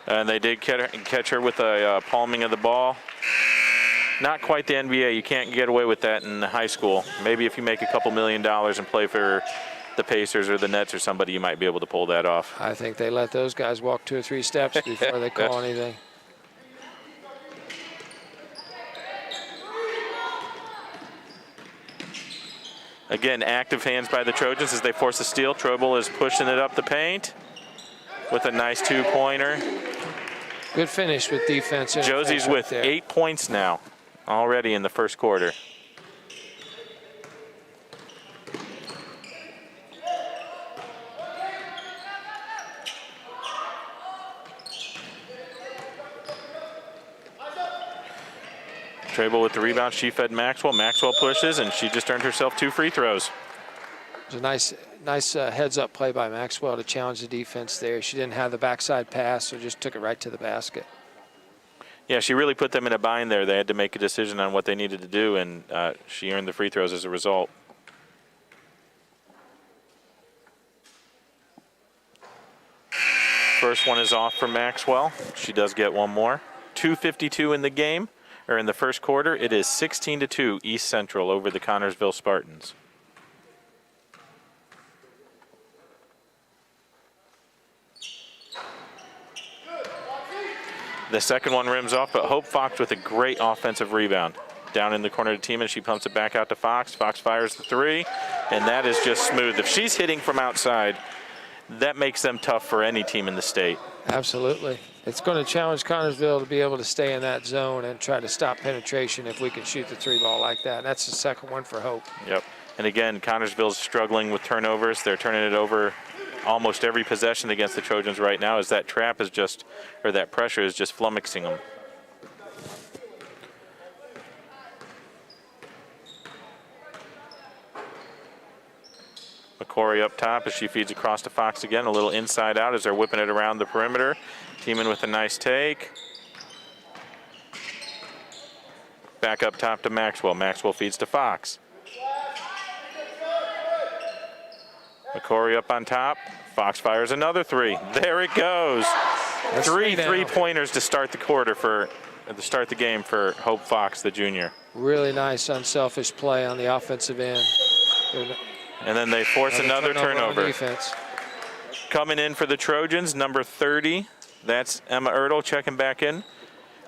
Speaker 4: And they did catch her with a palming of the ball. Not quite the NBA. You can't get away with that in high school. Maybe if you make a couple $1 million and play for the Pacers or the Nets or somebody, you might be able to pull that off.
Speaker 5: I think they let those guys walk 2 or 3 steps before they call anything.
Speaker 4: Again, active hands by the Trojans as they force a steal. Trobel is pushing it up the paint with a nice 2-pointer.
Speaker 5: Good finish with defense.
Speaker 4: Josie's
Speaker 5: right
Speaker 4: with
Speaker 5: there.
Speaker 4: 8 points now already in the first quarter. Trable with the rebound. She fed Maxwell. Maxwell pushes, and she just earned herself 2 free throws.
Speaker 5: It was a nice heads-up play by Maxwell to challenge the defense there. She didn't have the backside pass, so just took it right to the basket.
Speaker 4: Yeah, she really put them in a bind there. They had to make a decision on what they needed to do, and she earned the free throws as a result. First one is off for Maxwell. She does get one more. 2:52 in the game. or in the first quarter, it is 16-2 East Central over the Connersville Spartans. The second one rims off, but Hope Fox with a great offensive rebound. Down in the corner of the team, and she pumps it back out to Fox. Fox fires the three, and that is just smooth. If she's hitting from outside, that makes them tough for any team in the state.
Speaker 5: Absolutely. It's going to challenge Connersville to be able to stay in that zone and try to stop penetration if we can shoot the three ball like that. That's the second one for Hope.
Speaker 4: Yep. And again, Connersville's struggling with turnovers. They're turning it over almost every possession against the Trojans right now, as that trap is just, or that pressure is just flummoxing them. McCory up top as she feeds across to Fox again. A little inside out as they're whipping it around the perimeter. Teaming with a nice take. Back up top to Maxwell. Maxwell feeds to Fox. McCory up on top. Fox fires another three. There it goes.
Speaker 5: That's
Speaker 4: Three
Speaker 5: down.
Speaker 4: three-pointers to start the quarter to start the game for Hope Fox, the junior.
Speaker 5: Really nice unselfish play on the offensive end.
Speaker 4: And then they force another turnover.
Speaker 5: On defense.
Speaker 4: Coming in for the Trojans, number 30. That's Emma Ertl checking back in.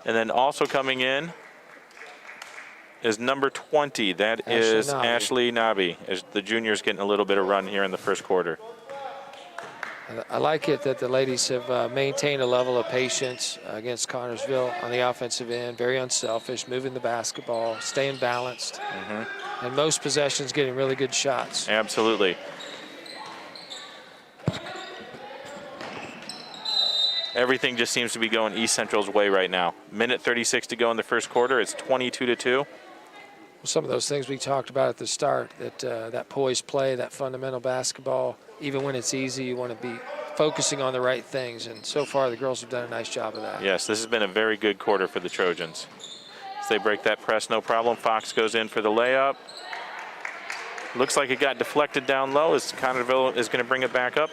Speaker 4: And then also coming in is number 20. That is Ashley Nobby, as the juniors getting a little bit of run here in the first quarter.
Speaker 5: I like it that the ladies have maintained a level of patience against Connersville on the offensive end. Very unselfish, moving the basketball, staying balanced. And most possessions getting really good shots.
Speaker 4: Absolutely. Everything just seems to be going East Central's way right now. Minute 36 to go in the first quarter. It's 22-2.
Speaker 5: Some of those things we talked about at the start, that poised play, that fundamental basketball, even when it's easy, you want to be focusing on the right things. And so far, the girls have done a nice job of that.
Speaker 4: Yes, this has been a very good quarter for the Trojans. As they break that press, no problem. Fox goes in for the layup. Looks like it got deflected down low as Connersville is going to bring it back up.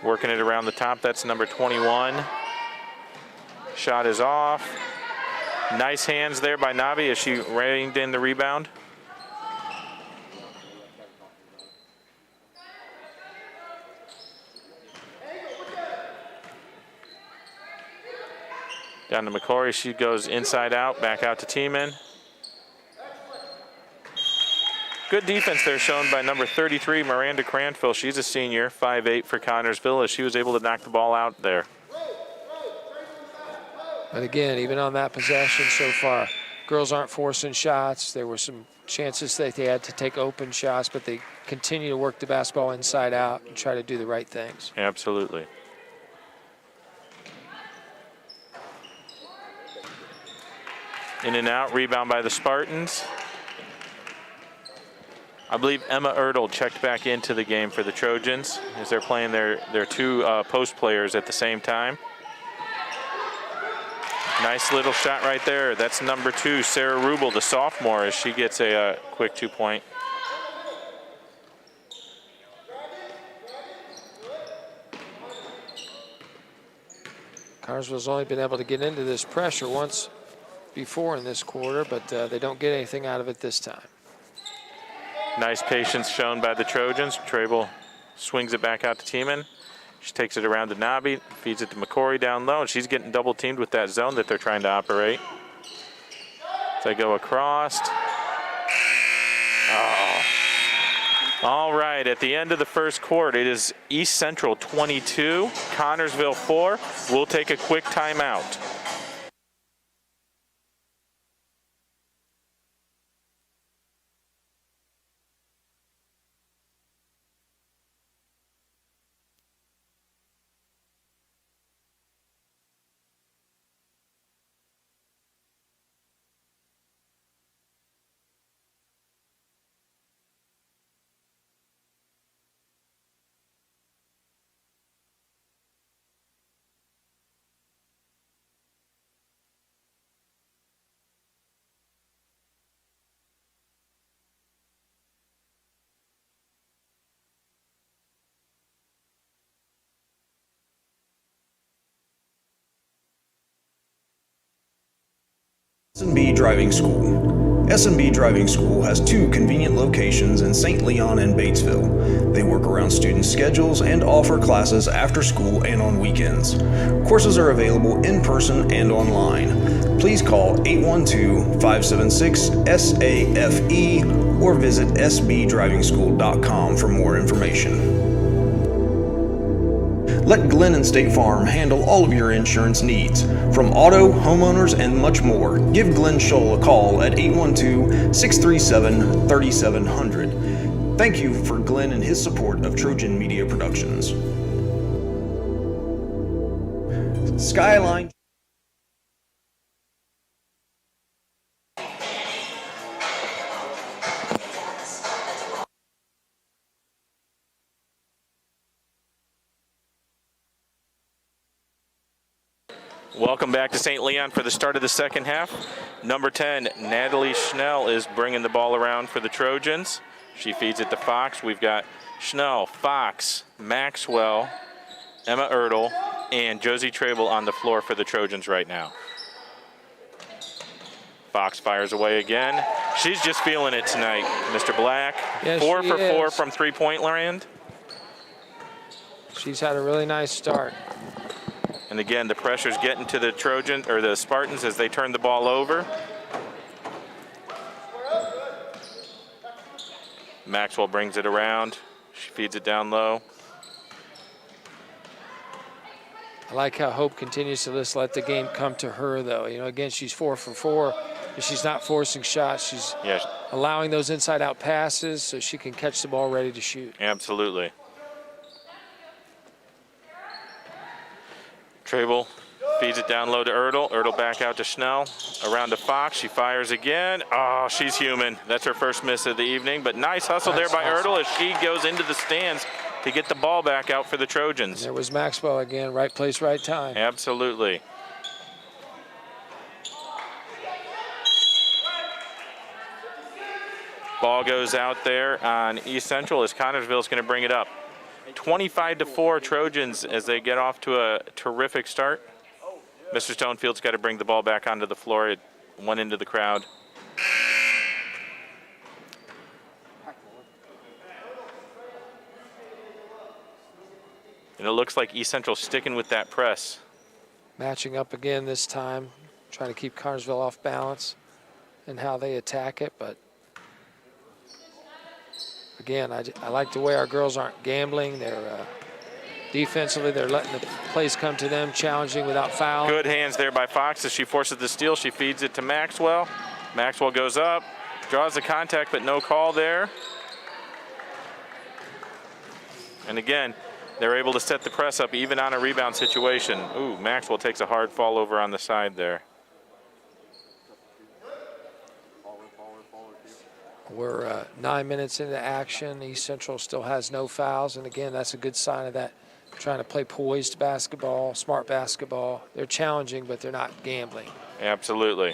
Speaker 4: Working it around the top, that's number 21. Shot is off. Nice hands there by Nabi as she reined in the rebound. Down to McCory, she goes inside out, back out to Tiemann. Good defense there shown by number 33, Miranda Cranfield. She's a senior, 5'8" for Connersville, as she was able to knock the ball out there.
Speaker 5: And again, even on that possession so far, girls aren't forcing shots. There were some chances that they had to take open shots, but they continue to work the basketball inside out and try to do the right things.
Speaker 4: Absolutely. In and out, rebound by the Spartans. I believe Emma Ertl checked back into the game for the Trojans as they're playing their two post players at the same time. Nice little shot right there. That's number 2, Sarah Rubel, the sophomore, as she gets a quick 2-point.
Speaker 5: Connersville's only been able to get into this pressure once before in this quarter, but they don't get anything out of it this time.
Speaker 4: Nice patience shown by the Trojans. Trable swings it back out to Tiemann. She takes it around to Nabi, feeds it to McCory down low, and she's getting double teamed with that zone that they're trying to operate. As they go across. Oh. All right, at the end of the first quarter, it is East Central 22, Connersville 4. We'll take a quick timeout.
Speaker 8: S&B Driving School. S&B Driving School has 2 convenient locations in St. Leon and Batesville. They work around students' schedules and offer classes after school and on weekends. Courses are available in person and online. Please call 812-576-SAFE or visit sbdrivingschool.com for more information. Let Glenn and State Farm handle all of your insurance needs, from auto, homeowners, and much more. Give Glenn Scholl a call at 812-637-3700. Thank you for Glenn and his support of Trojan Media Productions. Skyline.
Speaker 4: Welcome back to St. Leon for the start of the second half. Number 10, Natalie Schnell is bringing the ball around for the Trojans. She feeds it to Fox. We've got Schnell, Fox, Maxwell, Emma Ertl, and Josie Trable on the floor for the Trojans right now. Fox fires away again. She's just feeling it tonight, Mr. Black.
Speaker 5: Yes,
Speaker 4: 4 for 4
Speaker 5: is.
Speaker 4: from three-point land.
Speaker 5: She's had a really nice start.
Speaker 4: And again, the pressure's getting to the Trojans or the Spartans as they turn the ball over. Maxwell brings it around. She feeds it down low.
Speaker 5: I like how Hope continues to just let the game come to her, though. You know, again, she's 4 for 4. But she's not forcing shots. She's allowing those inside-out passes so she can catch the ball ready to shoot.
Speaker 4: Absolutely. Trable feeds it down low to Ertl. Ertl back out to Schnell. Around to Fox. She fires again. Oh, she's human. That's her first miss of the evening. But nice hustle there by Ertl as she goes into the stands to get the ball back out for the Trojans.
Speaker 5: And there was Maxwell again. Right place, right time.
Speaker 4: Absolutely. Ball goes out there on East Central as Connersville's going to bring it up. 25-4 Trojans as they get off to a terrific start. Mr. Stonefield's got to bring the ball back onto the floor. It went into the crowd. And it looks like East Central sticking with that press.
Speaker 5: Matching up again this time, trying to keep Connersville off balance and how they attack it. But again, I like the way our girls aren't gambling. They're defensively, they're letting the plays come to them, challenging without foul.
Speaker 4: Good hands there by Fox as she forces the steal. She feeds it to Maxwell. Maxwell goes up, draws the contact, but no call there. And again, they're able to set the press up even on a rebound situation. Ooh, Maxwell takes a hard fall over on the side there.
Speaker 5: We're 9 minutes into action. East Central still has no fouls. And again, that's a good sign of that. Trying to play poised basketball, smart basketball. They're challenging, but they're not gambling.
Speaker 4: Absolutely.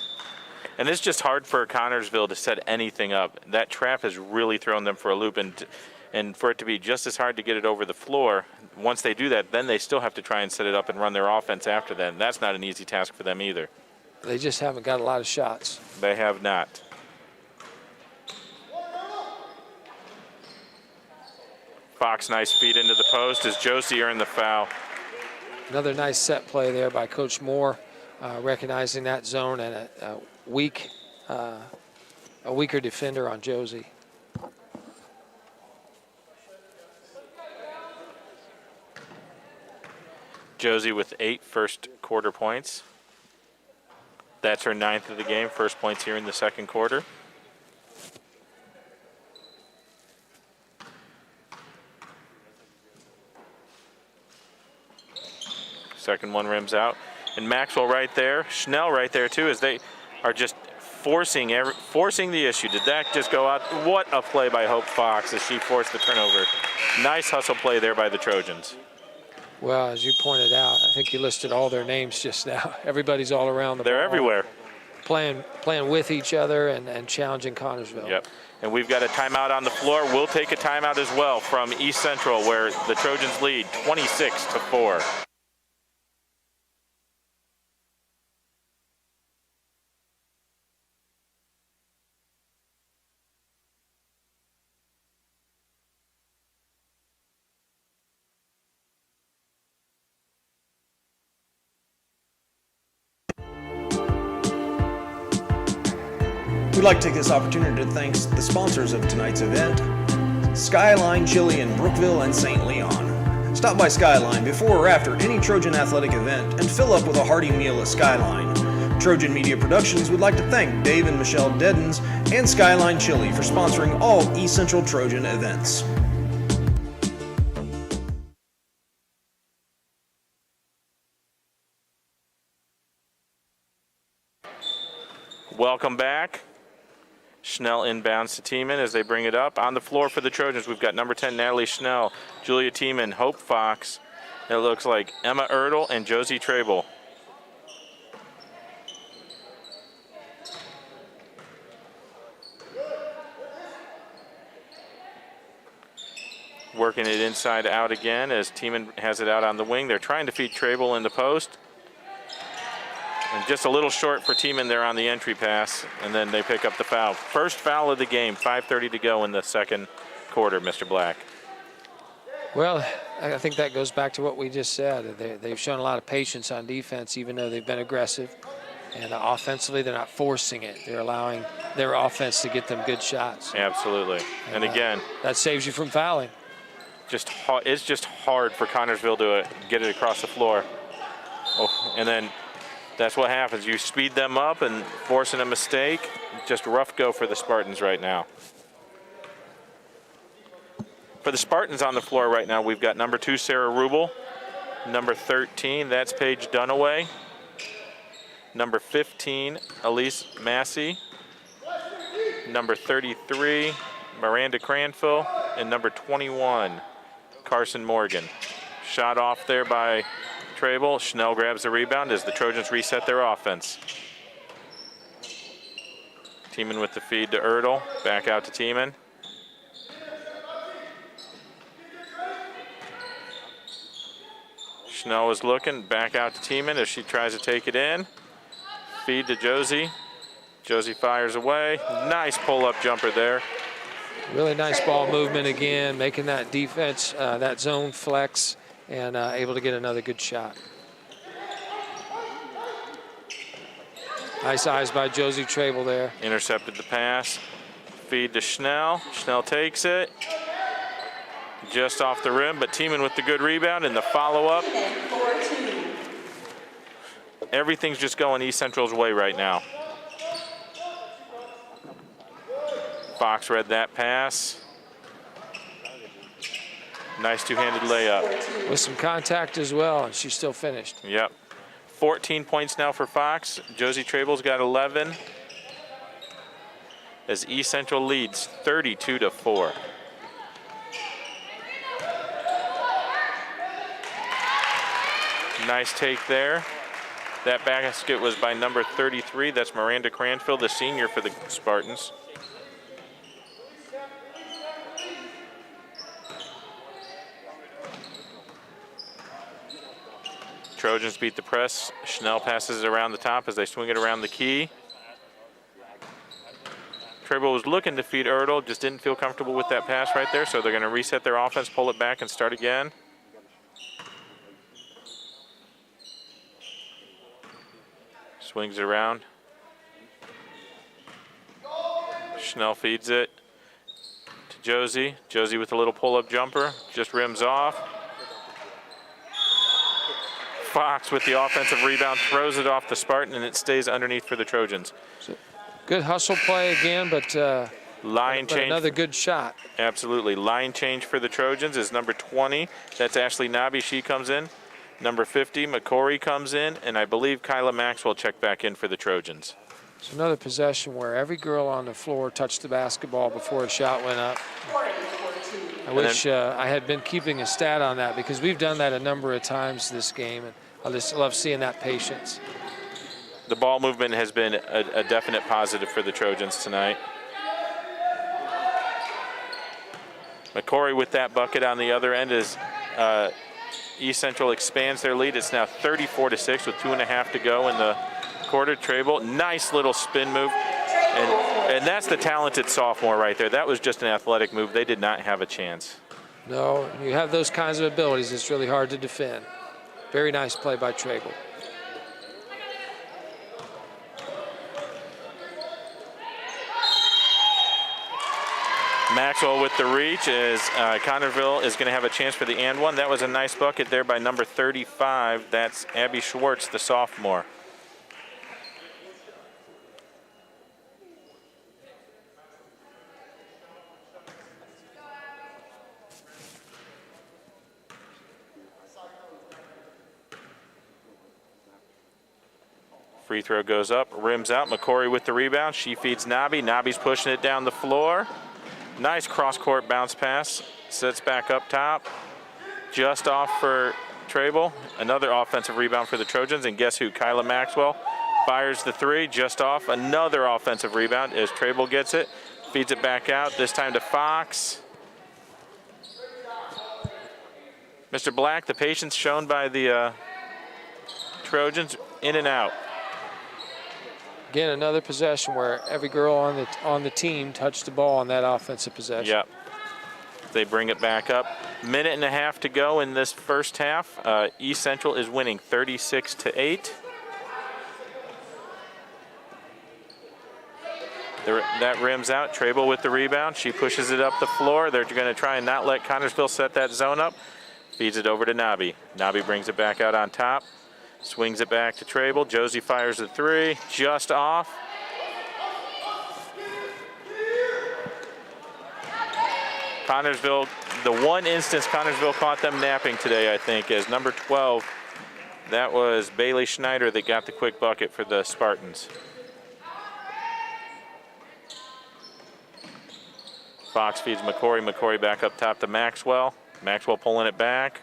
Speaker 4: And it's just hard for Connersville to set anything up. That trap has really thrown them for a loop. And for it to be just as hard to get it over the floor, once they do that, then they still have to try and set it up and run their offense after that. And that's not an easy task for them either.
Speaker 5: They just haven't got a lot of shots.
Speaker 4: They have not. Fox, nice feed into the post as Josie earned the foul.
Speaker 5: Another nice set play there by Coach Moore, recognizing that zone and a weaker defender on Josie.
Speaker 4: Josie with 8 first quarter points. That's her 9th of the game, first points here in the second quarter. Second one rims out. And Maxwell right there, Schnell right there too, as they are just forcing the issue. Did that just go out? What a play by Hope Fox as she forced the turnover. Nice hustle play there by the Trojans.
Speaker 5: Well, as you pointed out, I think you listed all their names just now. Everybody's all around the ball.
Speaker 4: They're everywhere.
Speaker 5: Playing with each other and challenging Connersville.
Speaker 4: Yep. And we've got a timeout on the floor. We'll take a timeout as well from East Central, where the Trojans lead 26-4.
Speaker 8: we'd like to take this opportunity to thank the sponsors of tonight's event, Skyline Chili in Brookville and St. Leon. Stop by Skyline before or after any Trojan athletic event and fill up with a hearty meal at Skyline. Trojan Media Productions would like to thank Dave and Michelle Deddens and Skyline Chili for sponsoring all East Central Trojan events.
Speaker 4: Welcome back. Schnell inbounds to Tiemann as they bring it up. On the floor for the Trojans, we've got number 10, Natalie Schnell, Julia Tiemann, Hope Fox. It looks like Emma Erdl and Josie Trable. Working it inside out again as Tiemann has it out on the wing. They're trying to feed Trable in the post. And just a little short for Tiemann there on the entry pass, and then they pick up the foul. First foul of the game, 5:30 to go in the second quarter, Mr. Black.
Speaker 5: Well, I think that goes back to what we just said. They've shown a lot of patience on defense, even though they've been aggressive. And offensively, they're not forcing it. They're allowing their offense to get them good shots.
Speaker 4: Absolutely. And again,
Speaker 5: that saves you from fouling.
Speaker 4: It's just hard for Connersville to get it across the floor. Oh, and then that's what happens. You speed them up and forcing a mistake. Just a rough go for the Spartans right now. For the Spartans on the floor right now, we've got number 2, Sarah Rubel. Number 13, that's Paige Dunaway. Number 15, Elise Massey. Number 33, Miranda Cranfill. And number 21, Carson Morgan. Shot off there by Trable. Schnell grabs the rebound as the Trojans reset their offense. Tiemann with the feed to Erdl. Back out to Tiemann. Schnell is looking. Back out to Tiemann as she tries to take it in. Feed to Josie. Josie fires away. Nice pull-up jumper there.
Speaker 5: Really nice ball movement again, making that defense, that zone flex, and able to get another good shot. Nice eyes by Josie Trable there.
Speaker 4: Intercepted the pass. Feed to Schnell. Schnell takes it. Just off the rim, but Tiemann with the good rebound and the follow-up. Everything's just going East Central's way right now. Fox read that pass. Nice two-handed layup.
Speaker 5: With some contact as well, and she still finished.
Speaker 4: Yep. 14 points now for Fox. Josie Trable's got 11. As East Central leads 32-4. Nice take there. That basket was by number 33. That's Miranda Cranfill, the senior for the Spartans. Trojans beat the press. Schnell passes it around the top as they swing it around the key. Trable was looking to feed Erdl, just didn't feel comfortable with that pass right there, so they're going to reset their offense, pull it back, and start again. Swings it around. Schnell feeds it to Josie. Josie with a little pull-up jumper, just rims off. Fox with the offensive rebound, throws it off the Spartan, and it stays underneath for the Trojans.
Speaker 5: Good hustle play again, but
Speaker 4: line change.
Speaker 5: Another good shot.
Speaker 4: Absolutely. Line change for the Trojans is number 20. That's Ashley Nobby. She comes in. Number 50, McCory comes in, and I believe Kyla Maxwell checked back in for the Trojans.
Speaker 5: It's another possession where every girl on the floor touched the basketball before a shot went up. I wish I had been keeping a stat on that, because we've done that a number of times this game, and I just love seeing that patience.
Speaker 4: The ball movement has been a definite positive for the Trojans tonight. McCory with that bucket on the other end as East Central expands their lead. It's now 34-6 with 2.5 to go in the quarter. Trable, nice little spin move. And that's the talented sophomore right there. That was just an athletic move. They did not have a chance.
Speaker 5: No, you have those kinds of abilities, it's really hard to defend. Very nice play by Trable.
Speaker 4: Maxwell with the reach as Connersville is going to have a chance for the and one. That was a nice bucket there by number 35. That's Abby Schwartz, the sophomore. Free throw goes up, rims out. McCory with the rebound. She feeds Nobby. Nobby's pushing it down the floor. Nice cross-court bounce pass. Sits back up top. Just off for Trable. Another offensive rebound for the Trojans. And guess who? Kyla Maxwell fires the three. Just off. Another offensive rebound as Trable gets it. Feeds it back out. This time to Fox. Mr. Black, the patience shown by the Trojans, in and out.
Speaker 5: Again, another possession where every girl on the team touched the ball on that offensive possession.
Speaker 4: Yep. They bring it back up. Minute and a half to go in this first half. East Central is winning 36-8. That rims out. Trable with the rebound. She pushes it up the floor. They're going to try and not let Connersville set that zone up. Feeds it over to Nobby. Nobby brings it back out on top. Swings it back to Trable. Josie fires the three. Just off. Connersville, the one instance Connersville caught them napping today, I think, is number 12. That was Bayley Schneider that got the quick bucket for the Spartans. Fox feeds McCory. McCory back up top to Maxwell. Maxwell pulling it back.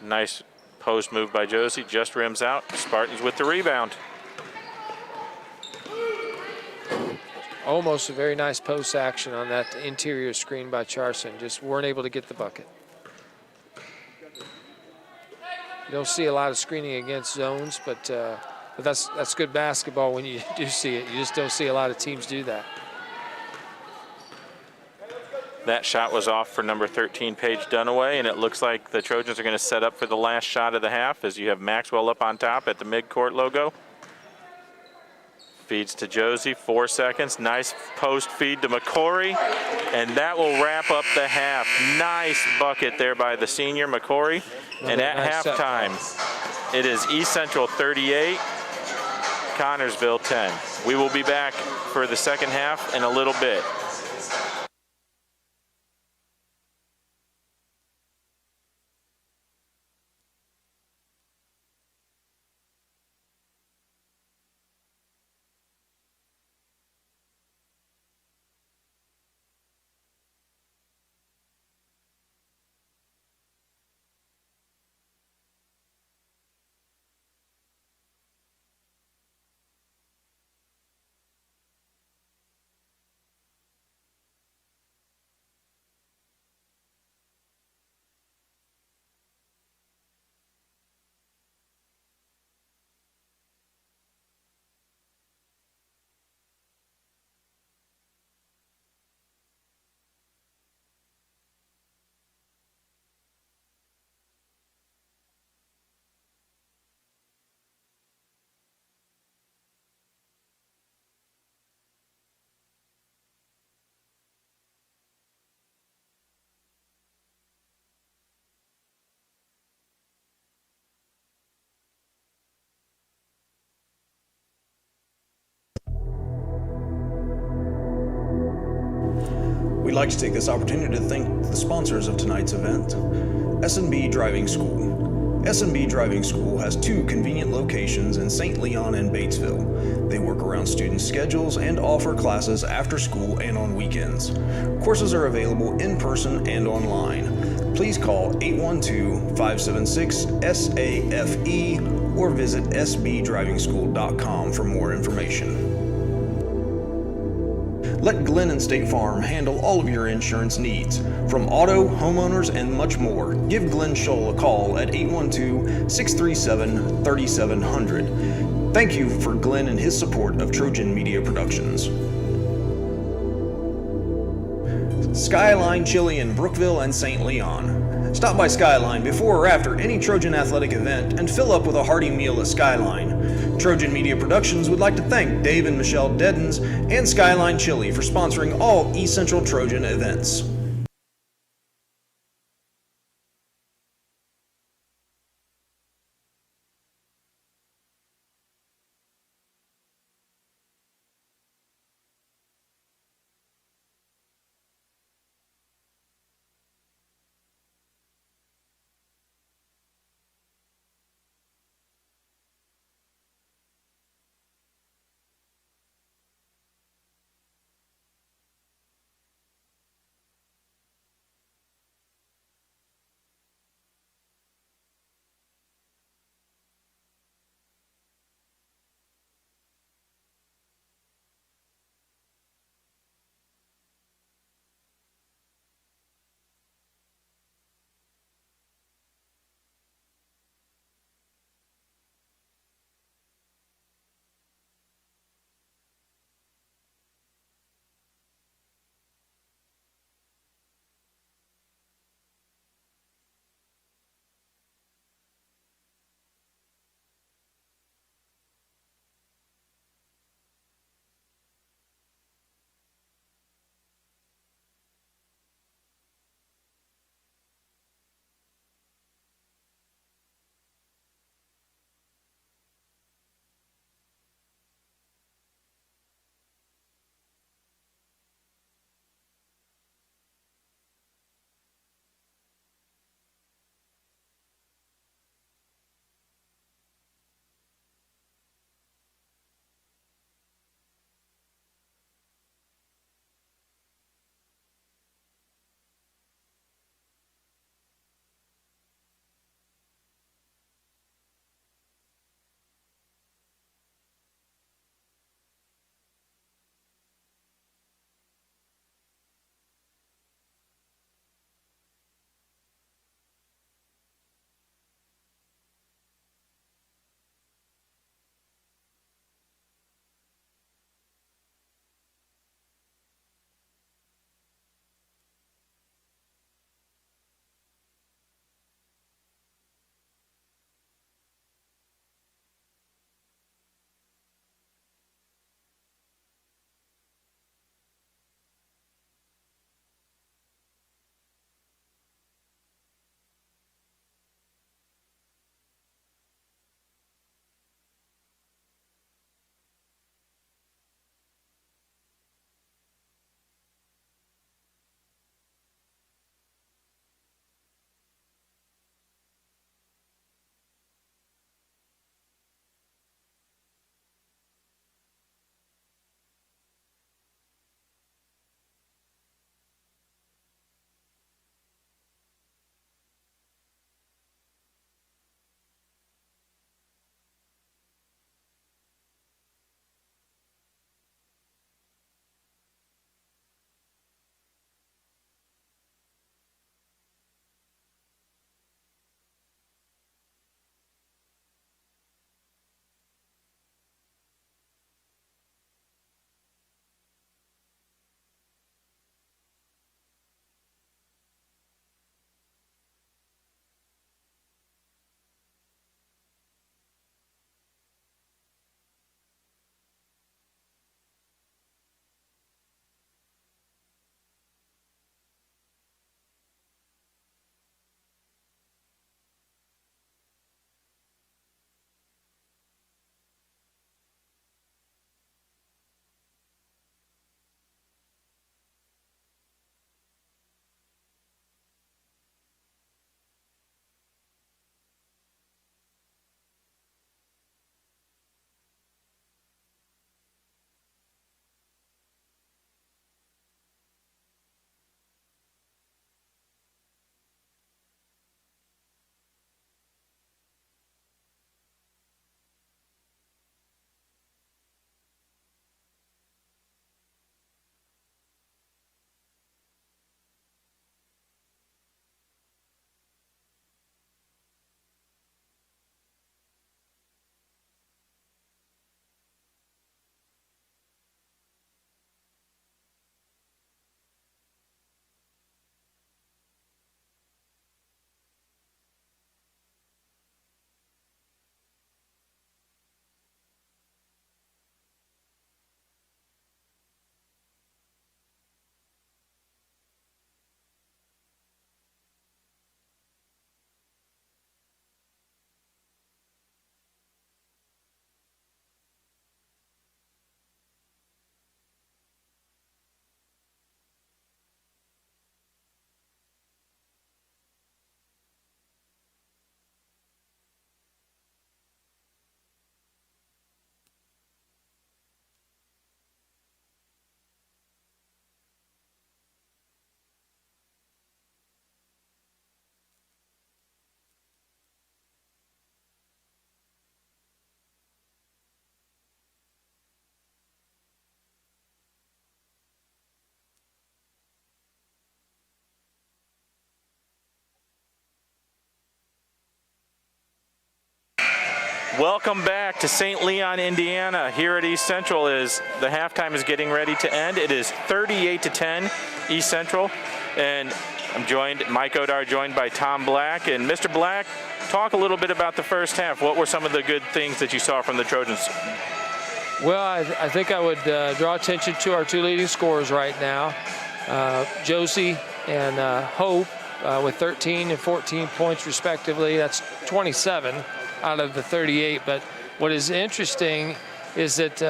Speaker 4: Nice post move by Josie, just rims out. Spartans with the rebound.
Speaker 5: Almost a very nice post action on that interior screen by Charson. Just weren't able to get the bucket. You don't see a lot of screening against zones, but that's good basketball when you do see it. You just don't see a lot of teams do that.
Speaker 4: That shot was off for number 13, Paige Dunaway, and it looks like the Trojans are going to set up for the last shot of the half as you have Maxwell up on top at the midcourt logo. Feeds to Josie, 4 seconds. Nice post feed to McCory, and that will wrap up the half. Nice bucket there by the senior McCory. And at halftime, it is East Central 38, Connersville 10. We will be back for the second half in a little bit.
Speaker 8: We'd like to take this opportunity to thank the sponsors of tonight's event, S&B Driving School. S&B Driving School has 2 convenient locations in St. Leon and Batesville. They work around student schedules and offer classes after school and on weekends. Courses are available in person and online. Please call 812-576-SAFE or visit sbdrivingschool.com for more information. Let Glenn and State Farm handle all of your insurance needs. From auto, homeowners, and much more, give Glenn Scholl a call at 812-637-3700. Thank you for Glenn and his support of Trojan Media Productions. Skyline Chili in Brookville and St. Leon. Stop by Skyline before or after any Trojan athletic event and fill up with a hearty meal at Skyline. Trojan Media Productions would like to thank Dave and Michelle Deddens and Skyline Chili for sponsoring all East Central Trojan events.
Speaker 4: Welcome back to St. Leon, Indiana. Here at East Central as the halftime is getting ready to end. It is 38-10 East Central, and Mike Odar joined by Tom Black. And Mr. Black, talk a little bit about the first half. What were some of the good things that you saw from the Trojans?
Speaker 5: Well, I think I would draw attention to our two leading scorers right now, Josie and Hope, with 13 and 14 points respectively. That's 27 out of the 38. But what is interesting is that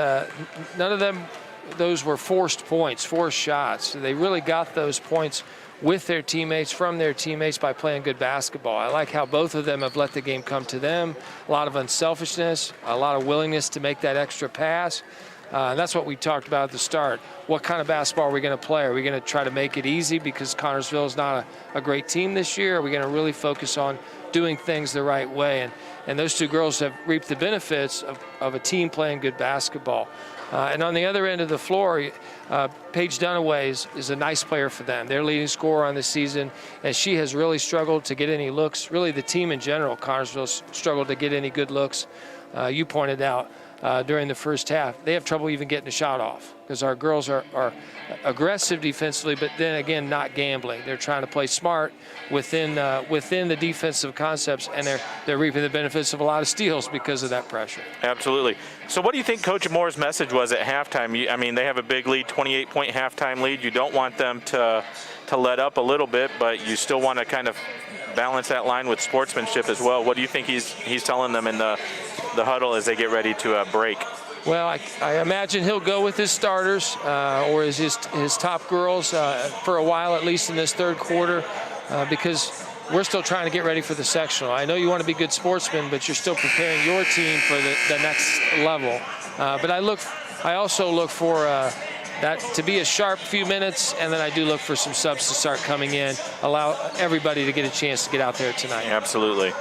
Speaker 5: none of those were forced points, forced shots. They really got those points with their teammates, from their teammates, by playing good basketball. I like how both of them have let the game come to them. A lot of unselfishness, a lot of willingness to make that extra pass. And that's what we talked about at the start. What kind of basketball are we going to play? Are we going to try to make it easy because Connersville is not a great team this year? Are we going to really focus on doing things the right way? And those two girls have reaped the benefits of a team playing good basketball. And on the other end of the floor, Paige Dunaway is a nice player for them. Their leading scorer on the season, and she has really struggled to get any looks. Really, the team in general, Connersville, struggled to get any good looks. You pointed out during the first half, they have trouble even getting a shot off because our girls are aggressive defensively, but then again, not gambling. They're trying to play smart within the defensive concepts, and they're reaping the benefits of a lot of steals because of that pressure.
Speaker 4: Absolutely. So what do you think Coach Moore's message was at halftime? I mean, they have a big lead, 28-point halftime lead. You don't want them to let up a little bit, but you still want to kind of balance that line with sportsmanship as well. What do you think he's telling them in the huddle as they get ready to break?
Speaker 5: Well, I imagine he'll go with his starters or his top girls for a while, at least in this third quarter, because we're still trying to get ready for the sectional. I know you want to be good sportsmen, but you're still preparing your team for the next level. But I also look for that to be a sharp few minutes, and then I do look for some subs to start coming in, allow everybody to get a chance to get out there tonight.
Speaker 4: Absolutely.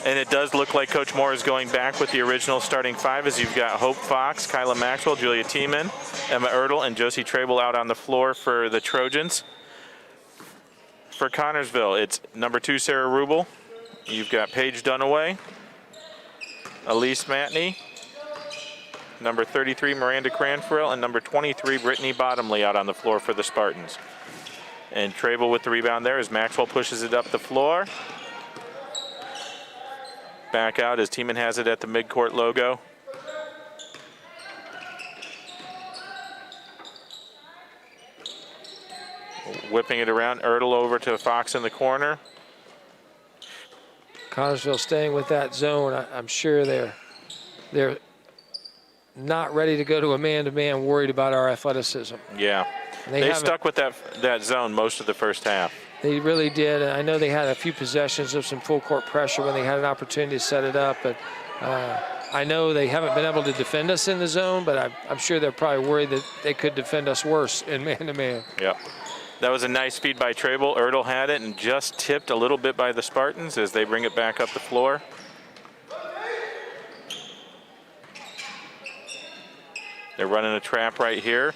Speaker 4: And it does look like Coach Moore is going back with the original starting five, as you've got Hope Fox, Kyla Maxwell, Julia Tiemann, Emma Ertl, and Josie Trable out on the floor for the Trojans. For Connersville, it's number 2, Sarah Rubel. You've got Paige Dunaway, Elise Matney, number 33, Miranda Cranfield, and number 23, Brittany Bottomley out on the floor for the Spartans. And Trable with the rebound there as Maxwell pushes it up the floor. Back out as Tiemann has it at the midcourt logo. Whipping it around, Ertl over to Fox in the corner.
Speaker 5: Connersville staying with that zone. I'm sure they're not ready to go to a man-to-man, worried about our athleticism.
Speaker 4: Yeah, they stuck with that zone most of the first half.
Speaker 5: They really did. I know they had a few possessions of some full-court pressure when they had an opportunity to set it up, but I know they haven't been able to defend us in the zone, but I'm sure they're probably worried that they could defend us worse in man-to-man.
Speaker 4: Yep. That was a nice feed by Trable. Ertl had it and just tipped a little bit by the Spartans as they bring it back up the floor. They're running a trap right here.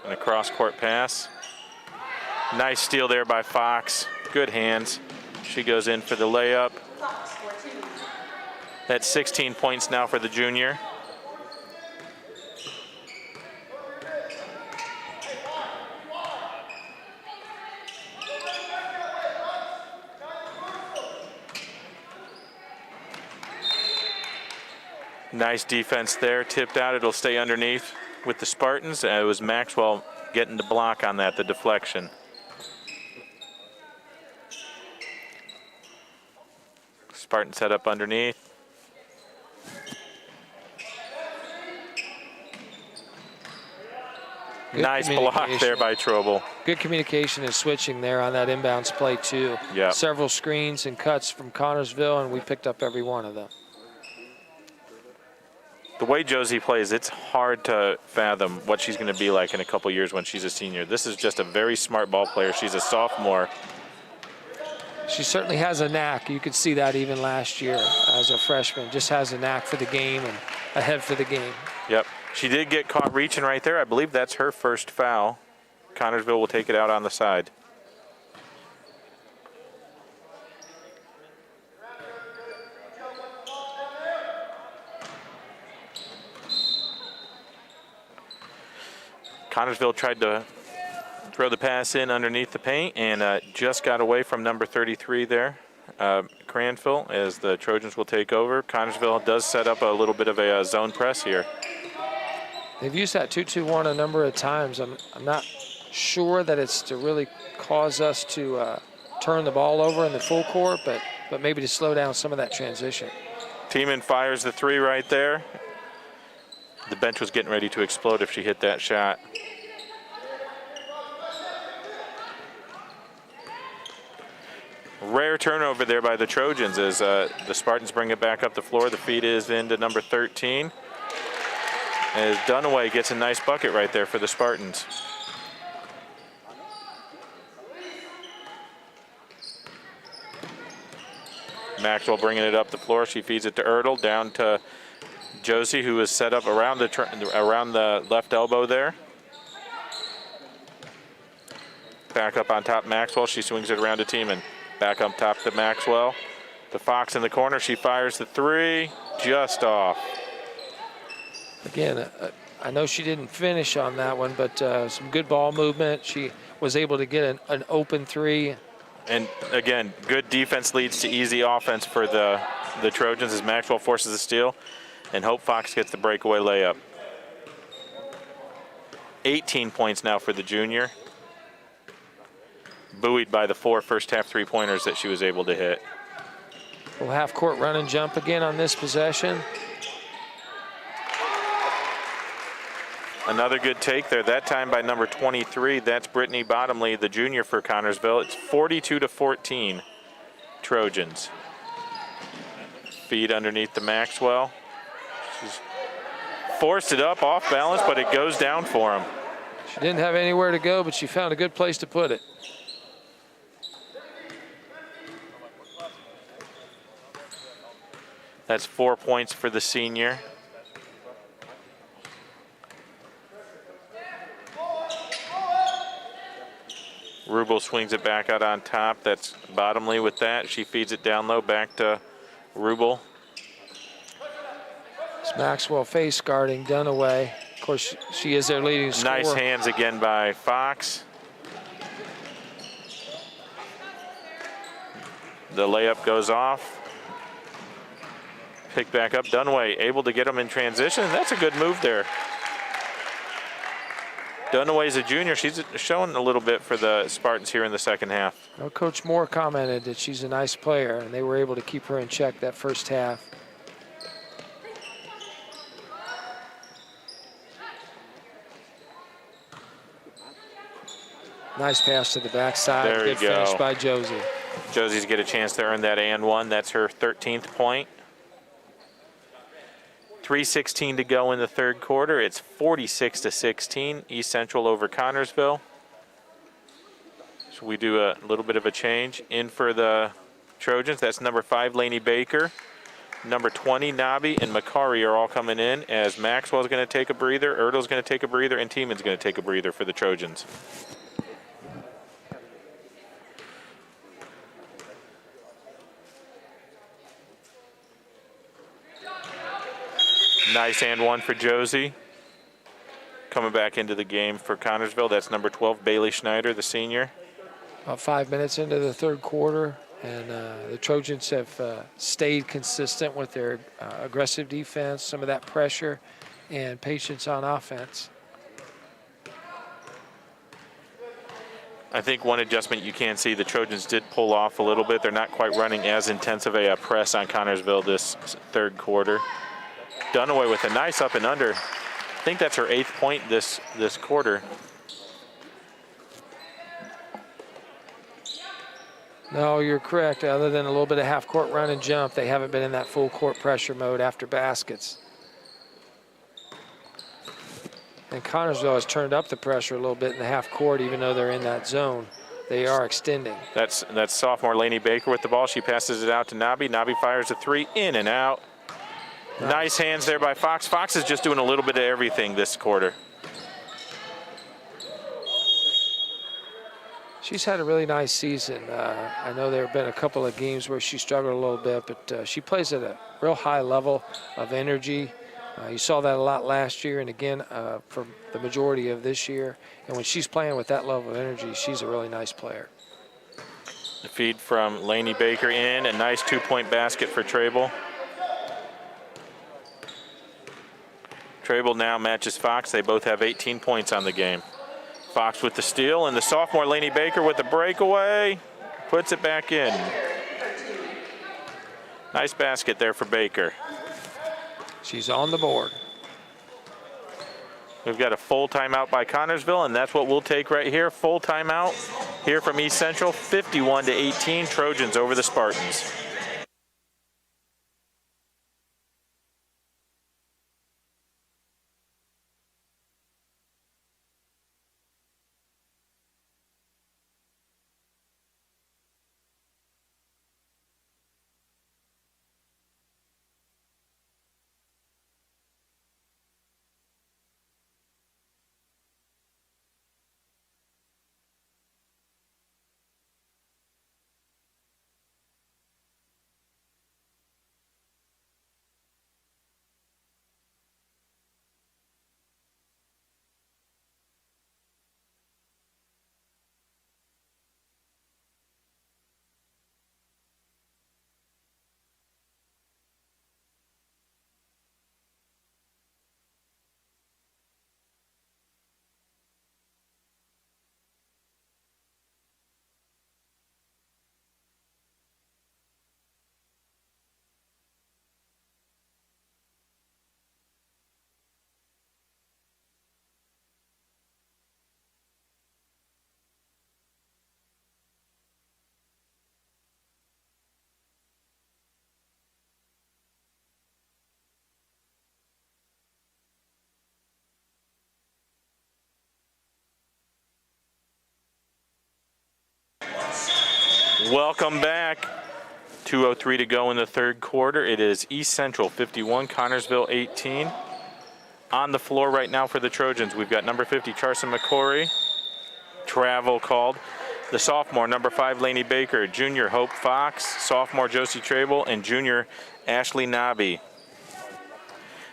Speaker 4: And a cross-court pass. Nice steal there by Fox. Good hands. She goes in for the layup. That's 16 points now for the junior. Nice defense there, tipped out. It'll stay underneath with the Spartans. It was Maxwell getting the block on that, the deflection. Spartans head up underneath.
Speaker 5: Good
Speaker 4: nice block there by Trobel.
Speaker 5: Good communication and switching there on that inbounds play too.
Speaker 4: Yeah.
Speaker 5: Several screens and cuts from Connersville, and we picked up every one of them.
Speaker 4: The way Josie plays, it's hard to fathom what she's going to be like in a couple years when she's a senior. This is just a very smart ball player. She's a sophomore.
Speaker 5: She certainly has a knack. You could see that even last year as a freshman. Just has a knack for the game and a head for the game.
Speaker 4: Yep. She did get caught reaching right there. I believe that's her first foul. Connersville will take it out on the side. Connersville tried to throw the pass in underneath the paint and just got away from number 33 there, Cranville, as the Trojans will take over. Connersville does set up a little bit of a zone press here.
Speaker 5: They've used that 2-2-1 a number of times. I'm not sure that it's to really cause us to turn the ball over in the full court, but maybe to slow down some of that transition.
Speaker 4: Tiemann fires the three right there. The bench was getting ready to explode if she hit that shot. Rare turnover there by the Trojans as the Spartans bring it back up the floor. The feed is into number 13. As Dunaway gets a nice bucket right there for the Spartans. Maxwell bringing it up the floor. She feeds it to Ertl, down to Josie, who is set up around the left elbow there. Back up on top, Maxwell. She swings it around to Tiemann. Back up top to Maxwell. The Fox in the corner. She fires the three, just off.
Speaker 5: Again, I know she didn't finish on that one, but some good ball movement. She was able to get an open three.
Speaker 4: And again, good defense leads to easy offense for the Trojans as Maxwell forces a steal and Hope Fox gets the breakaway layup. 18 points now for the junior. Buoyed by the 4 first-half three-pointers that she was able to hit.
Speaker 5: We'll half court run and jump again on this possession.
Speaker 4: Another good take there, that time by number 23. That's Brittany Bottomley, the junior for Connersville. It's 42-14 Trojans. Feed underneath the Maxwell. She's forced it up off balance, but it goes down for him.
Speaker 5: She didn't have anywhere to go, but she found a good place to put it.
Speaker 4: That's 4 points for the senior. Rubel swings it back out on top. That's Bottomley with that. She feeds it down low back to Rubel.
Speaker 5: It's Maxwell face guarding Dunaway. Of course, she is their leading scorer.
Speaker 4: Nice hands again by Fox. The layup goes off. Pick back up. Dunaway able to get them in transition. That's a good move there. Dunaway's a junior. She's showing a little bit for the Spartans here in the second half.
Speaker 5: Well, Coach Moore commented that she's a nice player, and they were able to keep her in check that first half. Nice pass to the backside.
Speaker 4: There you
Speaker 5: Good finish
Speaker 4: go.
Speaker 5: by Josie.
Speaker 4: Josie's get a chance to earn that and one. That's her 13th point. 3:16 to go in the third quarter. It's 46-16, East Central over Connersville. So we do a little bit of a change. In for the Trojans, that's number 5, Lainey Baker. Number 20, Nabi and Makari are all coming in as Maxwell's going to take a breather, Ertl's going to take a breather, and Tiemann's going to take a breather for the Trojans. Nice and one for Josie. Coming back into the game for Connersville, that's number 12, Bayley Schneider, the senior.
Speaker 5: About 5 minutes into the third quarter, and the Trojans have stayed consistent with their aggressive defense, some of that pressure, and patience on offense.
Speaker 4: I think one adjustment you can see, the Trojans did pull off a little bit. They're not quite running as intensive a press on Connersville this third quarter. Dunaway with a nice up and under. I think that's her 8th point this quarter.
Speaker 5: No, you're correct. Other than a little bit of half-court run and jump, they haven't been in that full-court pressure mode after baskets. And Connersville has turned up the pressure a little bit in the half-court, even though they're in that zone. They are extending.
Speaker 4: That's sophomore Lainey Baker with the ball. She passes it out to Nabi. Nabi fires a three, in and out. Nice hands there by Fox. Fox is just doing a little bit of everything this quarter.
Speaker 5: She's had a really nice season. I know there have been a couple of games where she struggled a little bit, but she plays at a real high level of energy. You saw that a lot last year and again for the majority of this year. And when she's playing with that level of energy, she's a really nice player.
Speaker 4: The feed from Lainey Baker in, a nice 2-point basket for Trable. Trable now matches Fox. They both have 18 points on the game. Fox with the steal, and the sophomore Lainey Baker with the breakaway. Puts it back in. Nice basket there for Baker.
Speaker 5: She's on the board.
Speaker 4: We've got a full timeout by Connersville, and that's what we'll take right here. Full timeout here from East Central, 51-18, Trojans over the Spartans. Welcome back. 2:03 to go in the third quarter. It is East Central 51, Connersville 18. On the floor right now for the Trojans, we've got number 50, Carson McCory. Travel called. The sophomore, number 5, Lainey Baker. Junior, Hope Fox. Sophomore, Josie Trable. And junior, Ashley Nobby.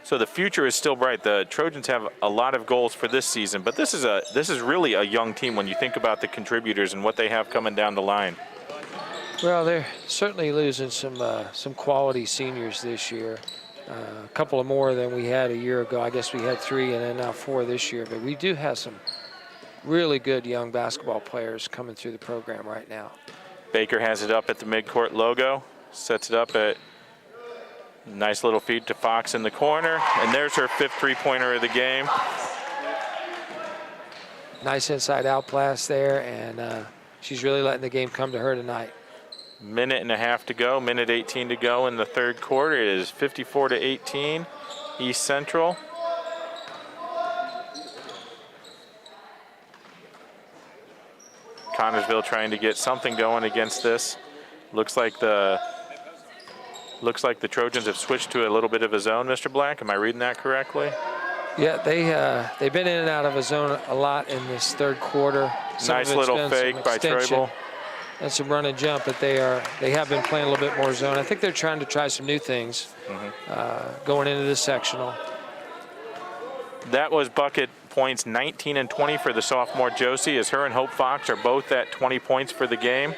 Speaker 4: So the future is still bright. The Trojans have a lot of goals for this season, but this is really a young team when you think about the contributors and what they have coming down the line.
Speaker 5: Well, they're certainly losing some quality seniors this year. A couple of more than we had a year ago. I guess we had 3 and then now 4 this year. But we do have some really good young basketball players coming through the program right now.
Speaker 4: Baker has it up at the midcourt logo, sets it up at nice little feed to Fox in the corner, and there's her 5th three-pointer of the game.
Speaker 5: Nice inside-out pass there, and she's really letting the game come to her tonight.
Speaker 4: Minute and a half to go, minute 18 to go in the third quarter. It is 54-18, East Central. Connersville trying to get something going against this. Looks like the Trojans have switched to a little bit of a zone, Mr. Black. Am I reading that correctly?
Speaker 5: Yeah, they've been in and out of a zone a lot in this third quarter.
Speaker 4: Nice little fake by Trable.
Speaker 5: And some run and jump, but they have been playing a little bit more zone. I think they're trying to try some new things going into this sectional.
Speaker 4: That was bucket points 19 and 20 for the sophomore Josie, as her and Hope Fox are both at 20 points for the game.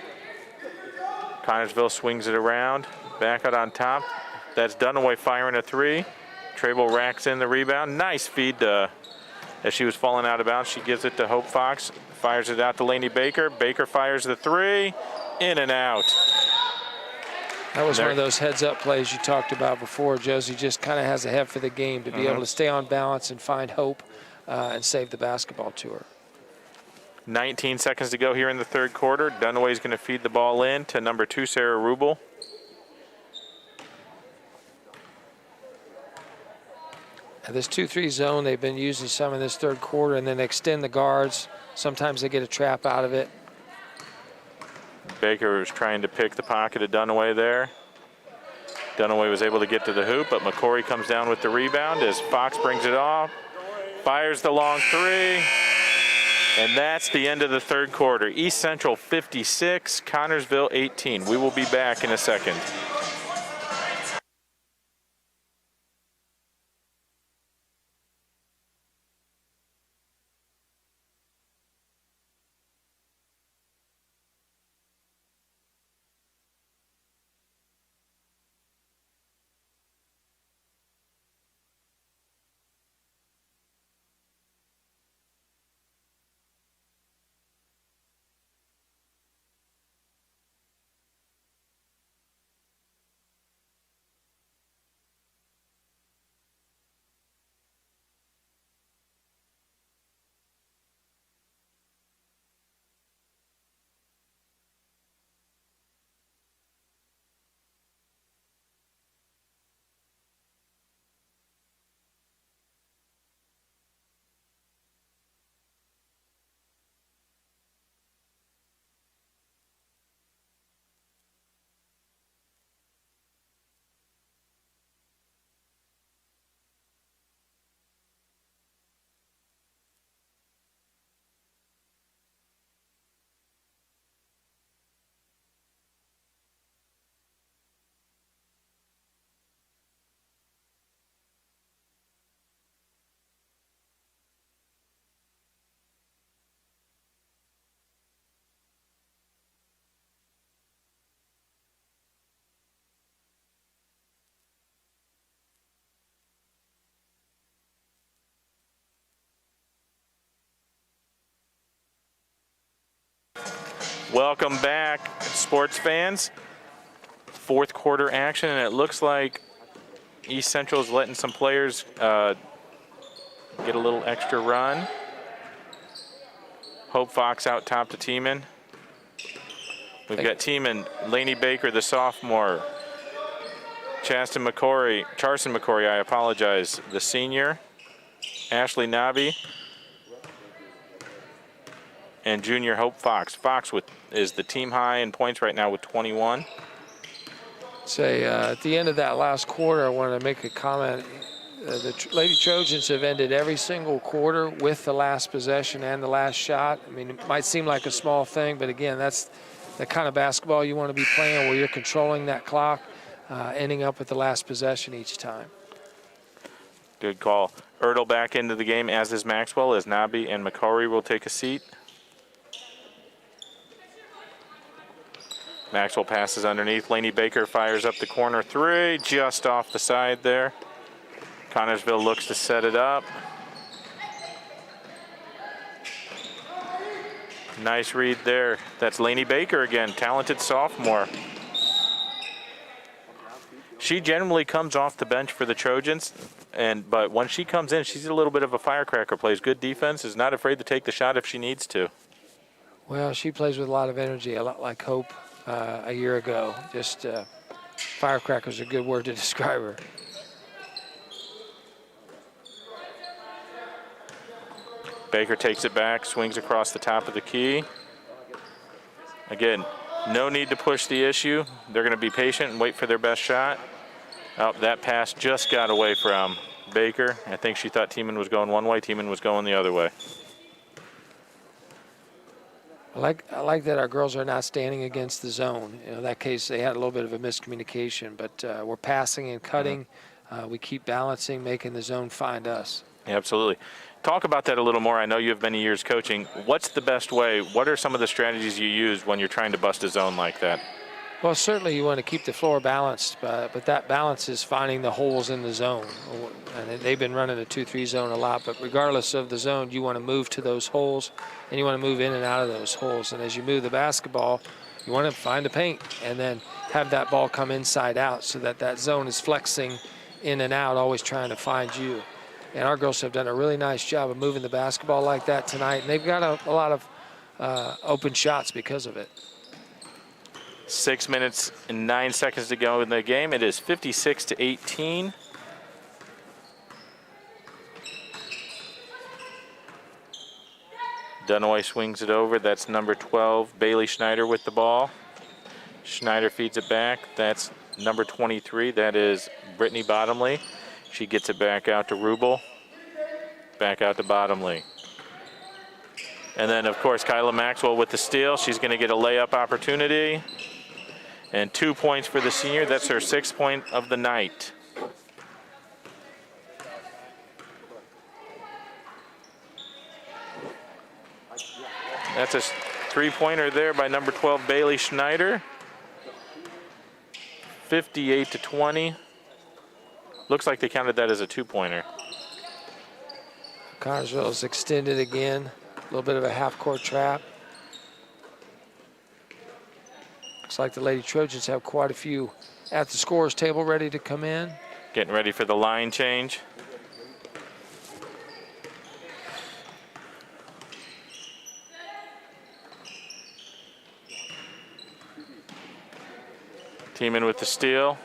Speaker 4: Connersville swings it around, back out on top. That's Dunaway firing a 3. Trable racks in the rebound. Nice feed as she was falling out of bounds. She gives it to Hope Fox, fires it out to Lainey Baker. Baker fires the 3, in and out.
Speaker 5: That was one of those heads-up plays you talked about before. Josie just kind of has a head for the game to be able to stay on balance and find Hope and save the basketball to her.
Speaker 4: 19 seconds to go here in the third quarter. Dunaway's going to feed the ball in to number 2, Sarah Rubel.
Speaker 5: This 2-3 zone, they've been using some in this third quarter, and then they extend the guards. Sometimes they get a trap out of it.
Speaker 4: Baker was trying to pick the pocket of Dunaway there. Dunaway was able to get to the hoop, but McCory comes down with the rebound as Fox brings it off, fires the long 3, and that's the end of the third quarter. East Central 56, Connersville 18. We will be back in a second. Welcome back, sports fans. Fourth quarter action, and it looks like East Central is letting some players get a little extra run. Hope Fox out top to Teeman. We've got Teeman, Lainey Baker, the sophomore. Carson McCory, I apologize, the senior. Ashley Nabi. And junior Hope Fox. Fox is the team high in points right now with 21.
Speaker 5: At the end of that last quarter, I wanted to make a comment. The Lady Trojans have ended every single quarter with the last possession and the last shot. I mean, it might seem like a small thing, but again, that's the kind of basketball you want to be playing, where you're controlling that clock, ending up with the last possession each time.
Speaker 4: Good call. Ertl back into the game, as is Maxwell, as Nabi and McCory will take a seat. Maxwell passes underneath. Lainey Baker fires up the corner three, just off the side there. Connersville looks to set it up. Nice read there. That's Lainey Baker again, talented sophomore. She generally comes off the bench for the Trojans, but when she comes in, she's a little bit of a firecracker, plays good defense, is not afraid to take the shot if she needs to.
Speaker 5: Well, she plays with a lot of energy, a lot like Hope a year ago. Just firecracker is a good word to describe her.
Speaker 4: Baker takes it back, swings across the top of the key. Again, no need to push the issue. They're going to be patient and wait for their best shot. Oh, that pass just got away from Baker. I think she thought Teeman was going one way, Teeman was going the other way.
Speaker 5: I like that our girls are not standing against the zone. In that case, they had a little bit of a miscommunication, but we're passing and cutting. We keep balancing, making the zone find us.
Speaker 4: Yeah, absolutely. Talk about that a little more. I know you have many years coaching. What's the best way? What are some of the strategies you use when you're trying to bust a zone like that?
Speaker 5: Well, certainly you want to keep the floor balanced, but that balance is finding the holes in the zone. And they've been running a 2-3 zone a lot, but regardless of the zone, you want to move to those holes, and you want to move in and out of those holes. And as you move the basketball, you want to find the paint and then have that ball come inside out so that that zone is flexing in and out, always trying to find you. And our girls have done a really nice job of moving the basketball like that tonight, and they've got a lot of open shots because of it.
Speaker 4: 6 minutes and 9 seconds to go in the game. It is 56-18. Dunaway swings it over. That's number 12, Bayley Schneider with the ball. Schneider feeds it back. That's number 23. That is Brittany Bottomley. She gets it back out to Rubel. Back out to Bottomley. And then, of course, Kyla Maxwell with the steal. She's going to get a layup opportunity. And 2 points for the senior. That's her 6th point of the night. That's a three-pointer there by number 12, Bayley Schneider. 58-20. Looks like they counted that as a two-pointer.
Speaker 5: Connersville is extended again. A little bit of a half-court trap. Looks like the Lady Trojans have quite a few at the scorer's table ready to come in.
Speaker 4: Getting ready for the line change. Teeman with the steal.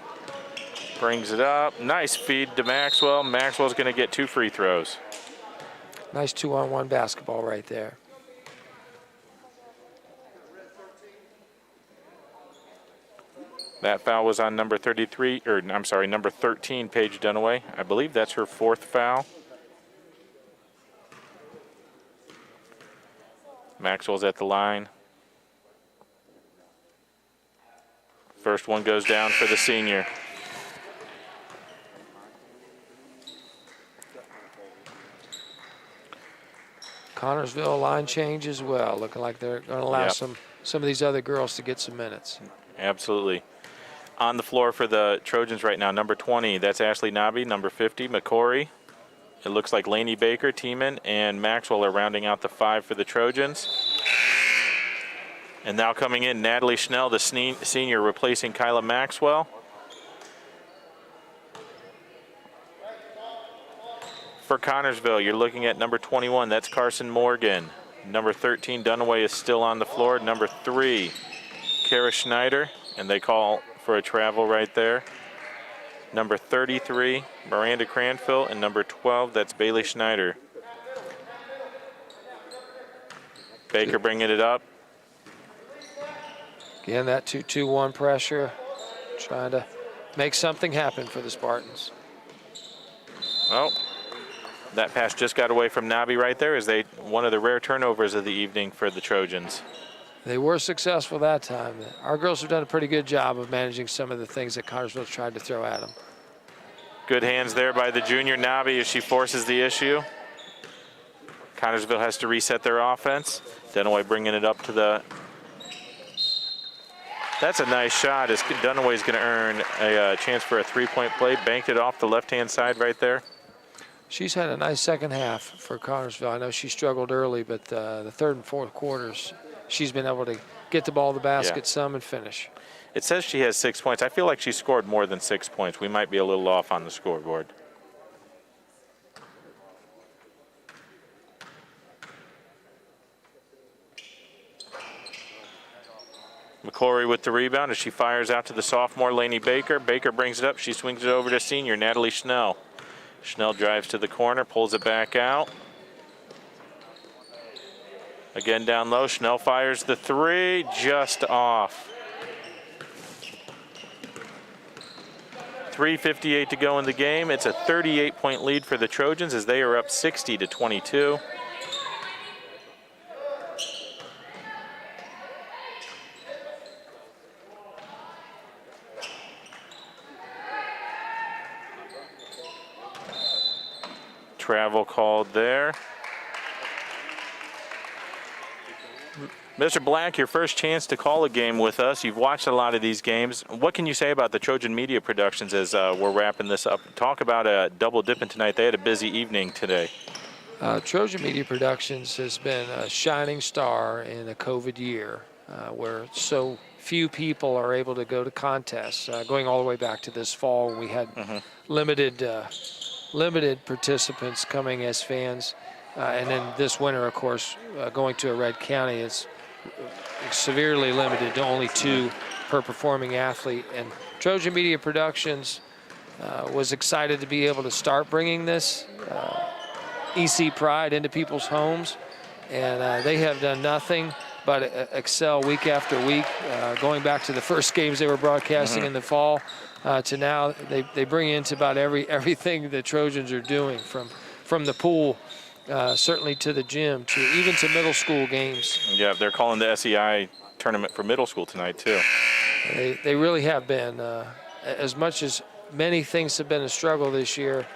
Speaker 4: Brings it up. Nice feed to Maxwell. Maxwell's going to get 2 free throws.
Speaker 5: Nice 2-on-1 basketball right there.
Speaker 4: That foul was on number 33, or I'm sorry, number 13, Paige Dunaway. I believe that's her 4th foul. Maxwell's at the line. First one goes down for the senior.
Speaker 5: Connersville line change as well. Looking like they're going to allow some of these other girls to get some minutes.
Speaker 4: Absolutely. On the floor for the Trojans right now, number 20, that's Ashley Nabi. Number 50, McCory. It looks like Lainey Baker, Teeman, and Maxwell are rounding out the 5 for the Trojans. And now coming in, Natalie Schnell, the senior, replacing Kyla Maxwell. For Connersville, you're looking at number 21, that's Carson Morgan. Number 13, Dunaway, is still on the floor. Number 3, Bayley Schneider, and they call for a travel right there. Number 33, Miranda Cranfield, and number 12, that's Bayley Schneider. Baker bringing it up.
Speaker 5: Again, that 2-2-1 pressure, trying to make something happen for the Spartans.
Speaker 4: Oh, that pass just got away from Nabi right there, as one of the rare turnovers of the evening for the Trojans.
Speaker 5: They were successful that time. Our girls have done a pretty good job of managing some of the things that Connersville tried to throw at them.
Speaker 4: Good hands there by the junior Nabi as she forces the issue. Connersville has to reset their offense. Dunaway bringing it up to the... That's a nice shot, as Dunaway's going to earn a chance for a three-point play. Banked it off the left-hand side right there.
Speaker 5: She's had a nice second half for Connersville. I know she struggled early, but the third and fourth quarters, she's been able to get the ball to the basket some and finish.
Speaker 4: It says she has 6 points. I feel like she scored more than 6 points. We might be a little off on the scoreboard. McClory with the rebound as she fires out to the sophomore, Lainey Baker. Baker brings it up. She swings it over to senior, Natalie Schnell. Schnell drives to the corner, pulls it back out. Again down low, Schnell fires the three, just off. 3:58 to go in the game. It's a 38-point lead for the Trojans as they are up 60-22. Travel called there. Mr. Black, your first chance to call a game with us. You've watched a lot of these games. What can you say about the Trojan Media Productions as we're wrapping this up? Talk about double dipping tonight. They had a busy evening today.
Speaker 5: Trojan Media Productions has been a shining star in a COVID year where so few people are able to go to contests. Going all the way back to this fall, we had limited participants coming as fans. And then this winter, of course, going to a red county is severely limited to only 2 per performing athlete. And Trojan Media Productions was excited to be able to start bringing this EC pride into people's homes. And they have done nothing but excel week after week. Going back to the first games they were broadcasting in the fall to now, they bring into about everything the Trojans are doing, from the pool, certainly to the gym, to even to middle school games.
Speaker 4: Yeah, they're calling the SEI tournament for middle school tonight too.
Speaker 5: They really have been. As much as many things have been a struggle this year,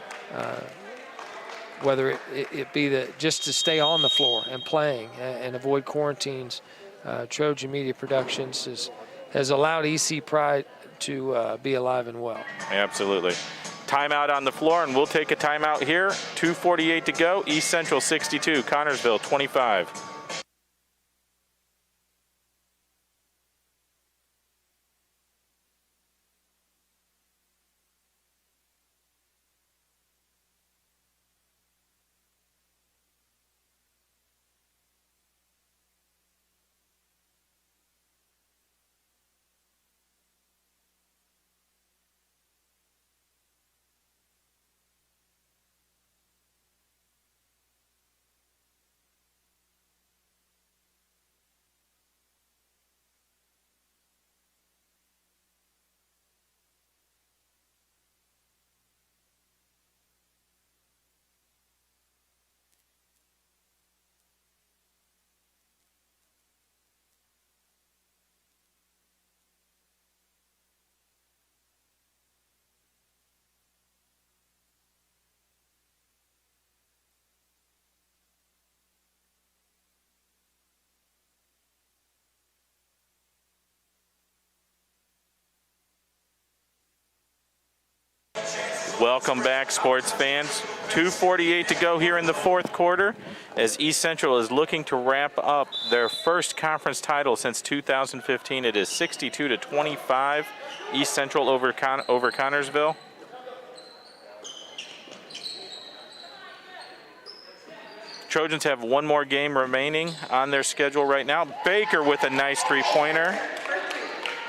Speaker 5: whether it be just to stay on the floor and playing and avoid quarantines, Trojan Media Productions has allowed EC Pride to be alive and well.
Speaker 4: Absolutely. Timeout on the floor, and we'll take a timeout here. 2:48 to go. East Central 62, Connersville 25. Welcome back, sports fans. 2:48 to go here in the fourth quarter as East Central is looking to wrap up their first conference title since 2015. It is 62-25, East Central over Connersville. Trojans have one more game remaining on their schedule right now. Baker with a nice three-pointer.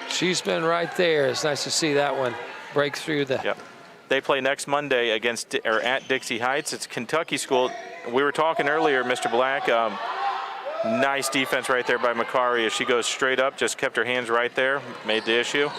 Speaker 5: She's been right there. It's nice to see that one break through the.
Speaker 4: Yep. They play next Monday at Dixie Heights. It's Kentucky school. We were talking earlier, Mr. Black. Nice defense right there by Macari as she goes straight up, just kept her hands right there, made the issue.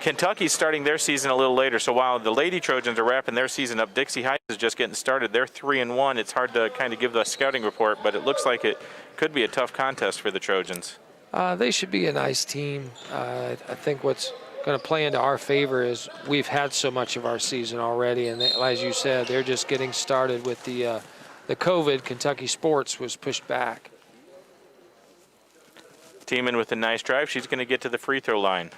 Speaker 4: Kentucky's starting their season a little later, so while the Lady Trojans are wrapping their season up, Dixie Heights is just getting started. They're 3-1. It's hard to kind of give the scouting report, but it looks like it could be a tough contest for the Trojans.
Speaker 5: They should be a nice team. I think what's going to play into our favor is we've had so much of our season already, and as you said, they're just getting started with the COVID. Kentucky sports was pushed back.
Speaker 4: Tiemann with a nice drive. She's going to get to the free throw line.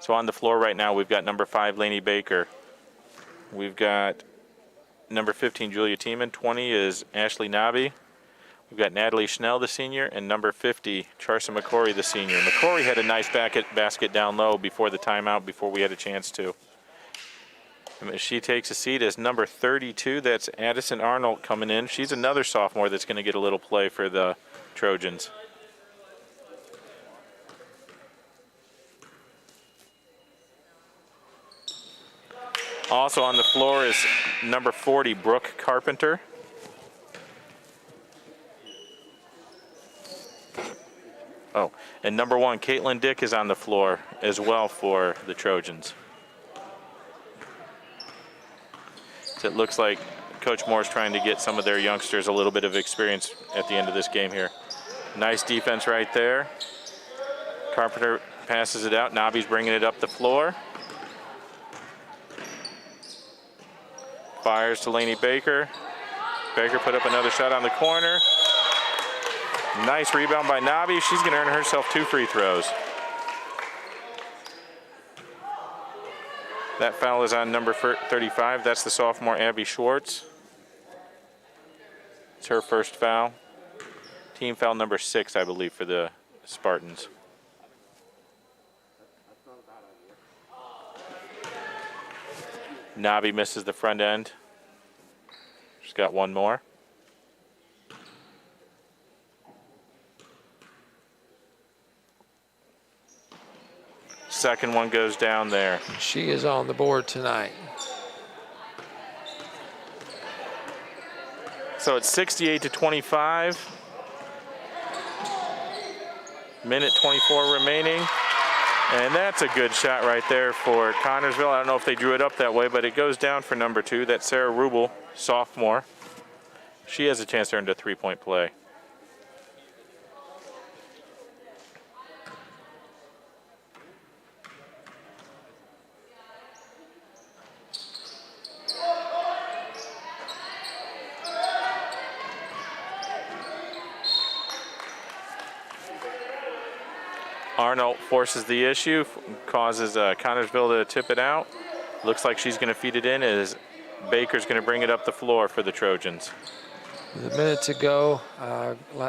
Speaker 4: So on the floor right now, we've got number 5, Lainey Baker. We've got number 15, Julia Tiemann. 20 is Ashley Nobby. We've got Natalie Schnell, the senior, and number 50, Charsa McCory, the senior. McCory had a nice basket down low before the timeout, before we had a chance to. And she takes a seat as number 32. That's Addison Arnold coming in. She's another sophomore that's going to get a little play for the Trojans. Also on the floor is number 40, Brooke Carpenter. Oh, and number 1, Caitlin Dick is on the floor as well for the Trojans. So it looks like Coach Moore's trying to get some of their youngsters a little bit of experience at the end of this game here. Nice defense right there. Carpenter passes it out. Nobby's bringing it up the floor. Fires to Lainey Baker. Baker put up another shot on the corner. Nice rebound by Nobby. She's going to earn herself 2 free throws. That foul is on number 35. That's the sophomore Abby Schwartz. It's her first foul. Team foul number 6, I believe, for the Spartans. Nobby misses the front end. She's got one more. Second one goes down there.
Speaker 5: She is on the board tonight.
Speaker 4: So it's 68-25. Minute 24 remaining. And that's a good shot right there for Connersville. I don't know if they drew it up that way, but it goes down for number 2. That's Sarah Rubel, sophomore. She has a chance to earn a 3-point play. Arnold forces the issue, causes Connersville to tip it out. Looks like she's going to feed it in as Baker's going to bring it up the floor for the Trojans.
Speaker 5: With a minute to go,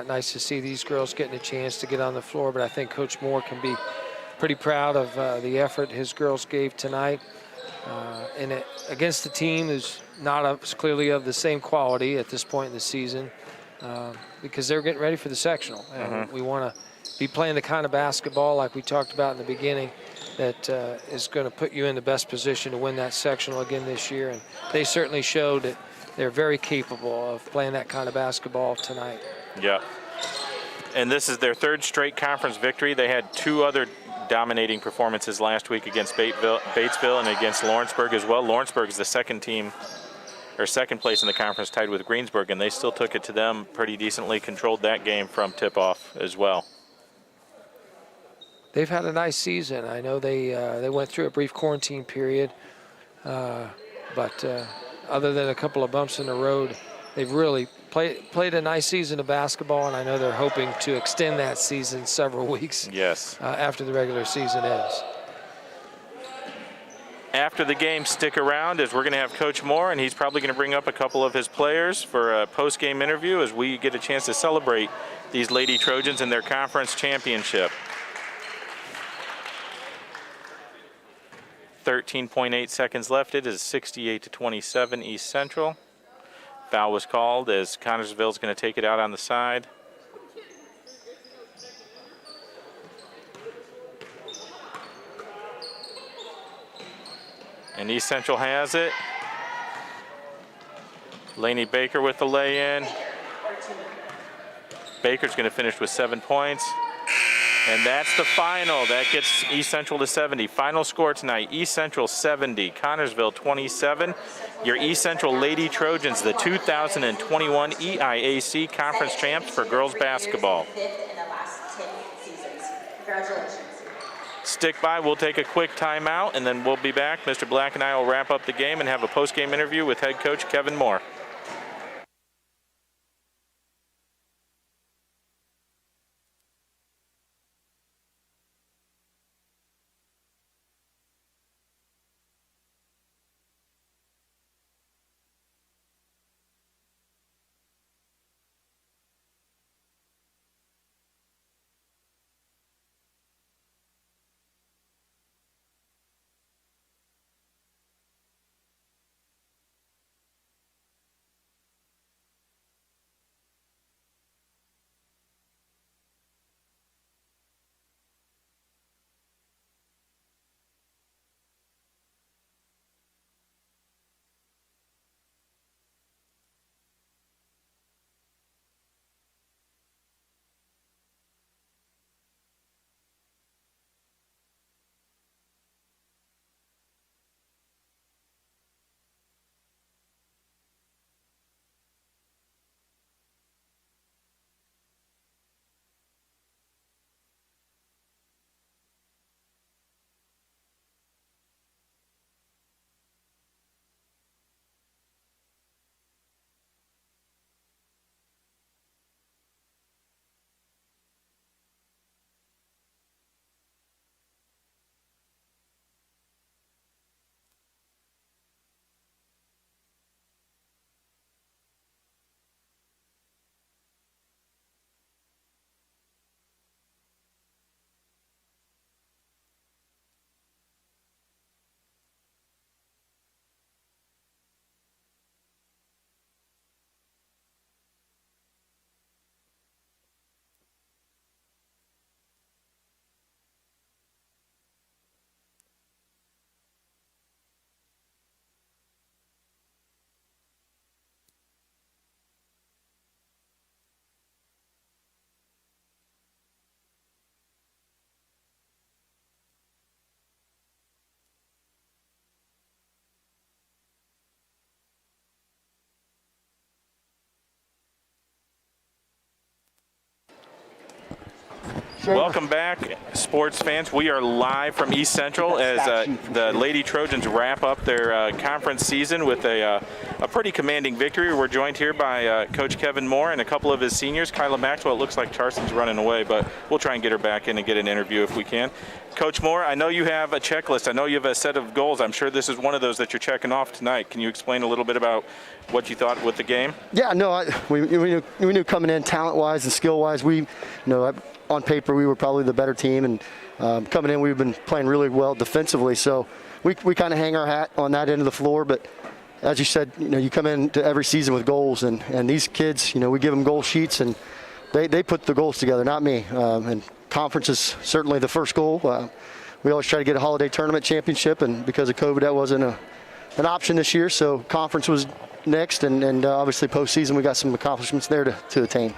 Speaker 5: nice to see these girls getting a chance to get on the floor, but I think Coach Moore can be pretty proud of the effort his girls gave tonight. And against the team who's not clearly of the same quality at this point in the season, because they're getting ready for the sectional. And we want to be playing the kind of basketball like we talked about in the beginning that is going to put you in the best position to win that sectional again this year. And they certainly showed that they're very capable of playing that kind of basketball tonight.
Speaker 4: Yeah. And this is their 3rd straight conference victory. They had 2 other dominating performances last week against Batesville and against Lawrenceburg as well. Lawrenceburg is the second place in the conference, tied with Greensburg, and they still took it to them pretty decently, controlled that game from tip-off as well.
Speaker 5: They've had a nice season. I know they went through a brief quarantine period, but other than a couple of bumps in the road, they've really played a nice season of basketball, and I know they're hoping to extend that season several weeks
Speaker 4: yes.
Speaker 5: After the regular season ends.
Speaker 4: after the game, stick around as we're going to have Coach Moore, and he's probably going to bring up a couple of his players for a post-game interview as we get a chance to celebrate these Lady Trojans in their conference championship. 13.8 seconds left. It is 68-27 East Central. Foul was called as Connersville is going to take it out on the side. And East Central has it. Lainey Baker with the lay-in. Baker's going to finish with 7 points. And that's the final. That gets East Central to 70. Final score tonight, East Central 70, Connersville 27. Your East Central Lady Trojans, the 2021 EIAC Conference Champs for girls basketball.
Speaker 9: Congratulations.
Speaker 4: Stick by, we'll take a quick timeout, and then we'll be back. Mr. Black and I will wrap up the game and have a post-game interview with head coach Kevin Moore. Welcome back, sports fans. We are live from East Central as the Lady Trojans wrap up their conference season with a pretty commanding victory. We're joined here by Coach Kevin Moore and a couple of his seniors. Kyla Maxwell, it looks like Carson's running away, but we'll try and get her back in and get an interview if we can. Coach Moore, I know you have a checklist. I know you have a set of goals. I'm sure this is one of those that you're checking off tonight. Can you explain a little bit about what you thought with the game?
Speaker 10: Yeah, no, we knew coming in talent-wise and skill-wise, on paper we were probably the better team, and coming in we've been playing really well defensively. So we kind of hang our hat on that end of the floor. But as you said, you come into every season with goals, and these kids, we give them goal sheets, and they put the goals together, not me. And conference is certainly the first goal. We always try to get a holiday tournament championship, and because of COVID, that wasn't an option this year. So conference was next, and obviously postseason, we got some accomplishments there to attain.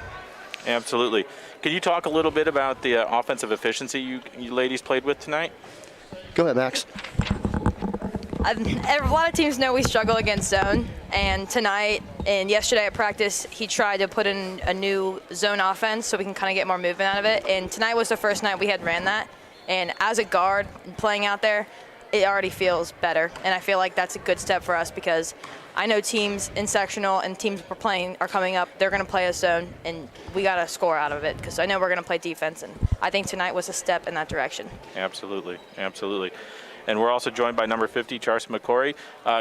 Speaker 4: Absolutely. Could you talk a little bit about the offensive efficiency you ladies played with tonight?
Speaker 10: Go ahead, Max.
Speaker 7: A lot of teams know we struggle against zone, and tonight and yesterday at practice, he tried to put in a new zone offense so we can kind of get more movement out of it. And tonight was the first night we had ran that. And as a guard playing out there, it already feels better. And I feel like that's a good step for us because I know teams in sectional and teams we're playing are coming up. They're going to play a zone, and we got to score out of it because I know we're going to play defense. And I think tonight was a step in that direction.
Speaker 4: Absolutely, absolutely. And we're also joined by number 50, Carson Morgan.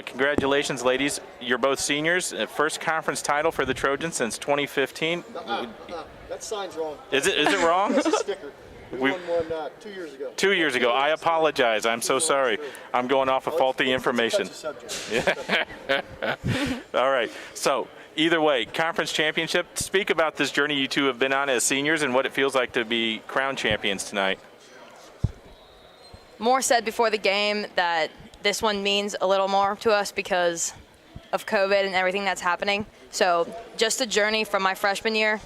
Speaker 4: Congratulations, ladies. You're both seniors. First conference title for the Trojans since 2015.
Speaker 10: That sign's wrong.
Speaker 4: Is it wrong?
Speaker 10: It's a sticker. We won one 2 years ago.
Speaker 4: 2 years ago. I apologize. I'm so sorry. I'm going off of faulty information. All right. So either way, conference championship. Speak about this journey you two have been on as seniors and what it feels like to be crowned champions tonight.
Speaker 7: Moore said before the game that this one means a little more to us because of COVID and everything that's happening. So just the journey from my freshman year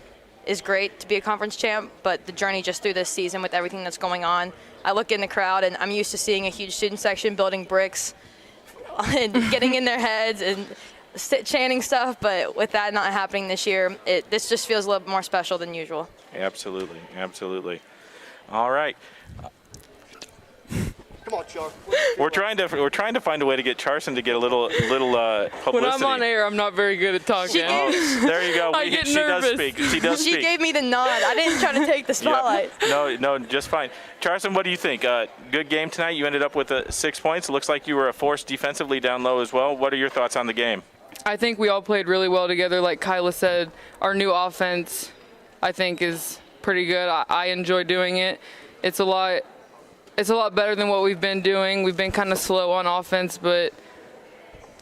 Speaker 7: is great to be a conference champ, but the journey just through this season with everything that's going on, I look in the crowd and I'm used to seeing a huge student section building bricks and getting in their heads and chanting stuff, but with that not happening this year, this just feels a little more special than usual.
Speaker 4: Absolutely, absolutely. All right.
Speaker 10: Come on, Chuck.
Speaker 4: We're trying to find a way to get Carson to get a little publicity.
Speaker 9: When I'm on air, I'm not very good at talking.
Speaker 4: There you go.
Speaker 9: I get nervous.
Speaker 4: She does speak.
Speaker 7: She gave me the nod. I didn't try to take the spotlight.
Speaker 4: Yep. No, just fine. Carson, what do you think? Good game tonight. You ended up with 6 points. It looks like you were a force defensively down low as well. What are your thoughts on the game?
Speaker 9: I think we all played really well together. Like Kyla said, our new offense, I think, is pretty good. I enjoy doing it. It's a lot better than what we've been doing. We've been kind of slow on offense, but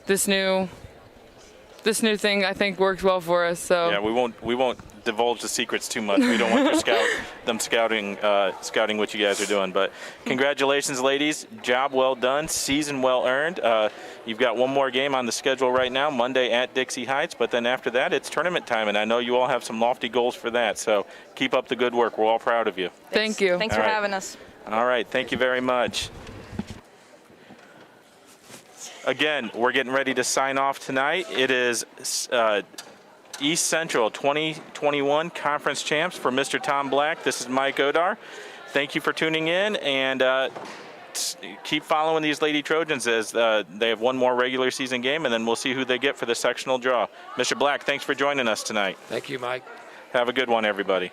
Speaker 9: this new thing I think works well for us. So
Speaker 4: yeah, we won't divulge the secrets too much. We don't want them scouting what you guys are doing. But congratulations, ladies. Job well done. Season well earned. You've got one more game on the schedule right now, Monday at Dixie Heights. But then after that, it's tournament time, and I know you all have some lofty goals for that. So keep up the good work. We're all proud of you.
Speaker 9: Thank you.
Speaker 7: Thanks for having us.
Speaker 4: All right, thank you very much. Again, we're getting ready to sign off tonight. It is East Central 2021 Conference Champs for Mr. Tom Black. This is Mike Odar. Thank you for tuning in, and keep following these Lady Trojans as they have one more regular season game, and then we'll see who they get for the sectional draw. Mr. Black, thanks for joining us tonight.
Speaker 5: Thank you, Mike.
Speaker 4: Have a good one, everybody.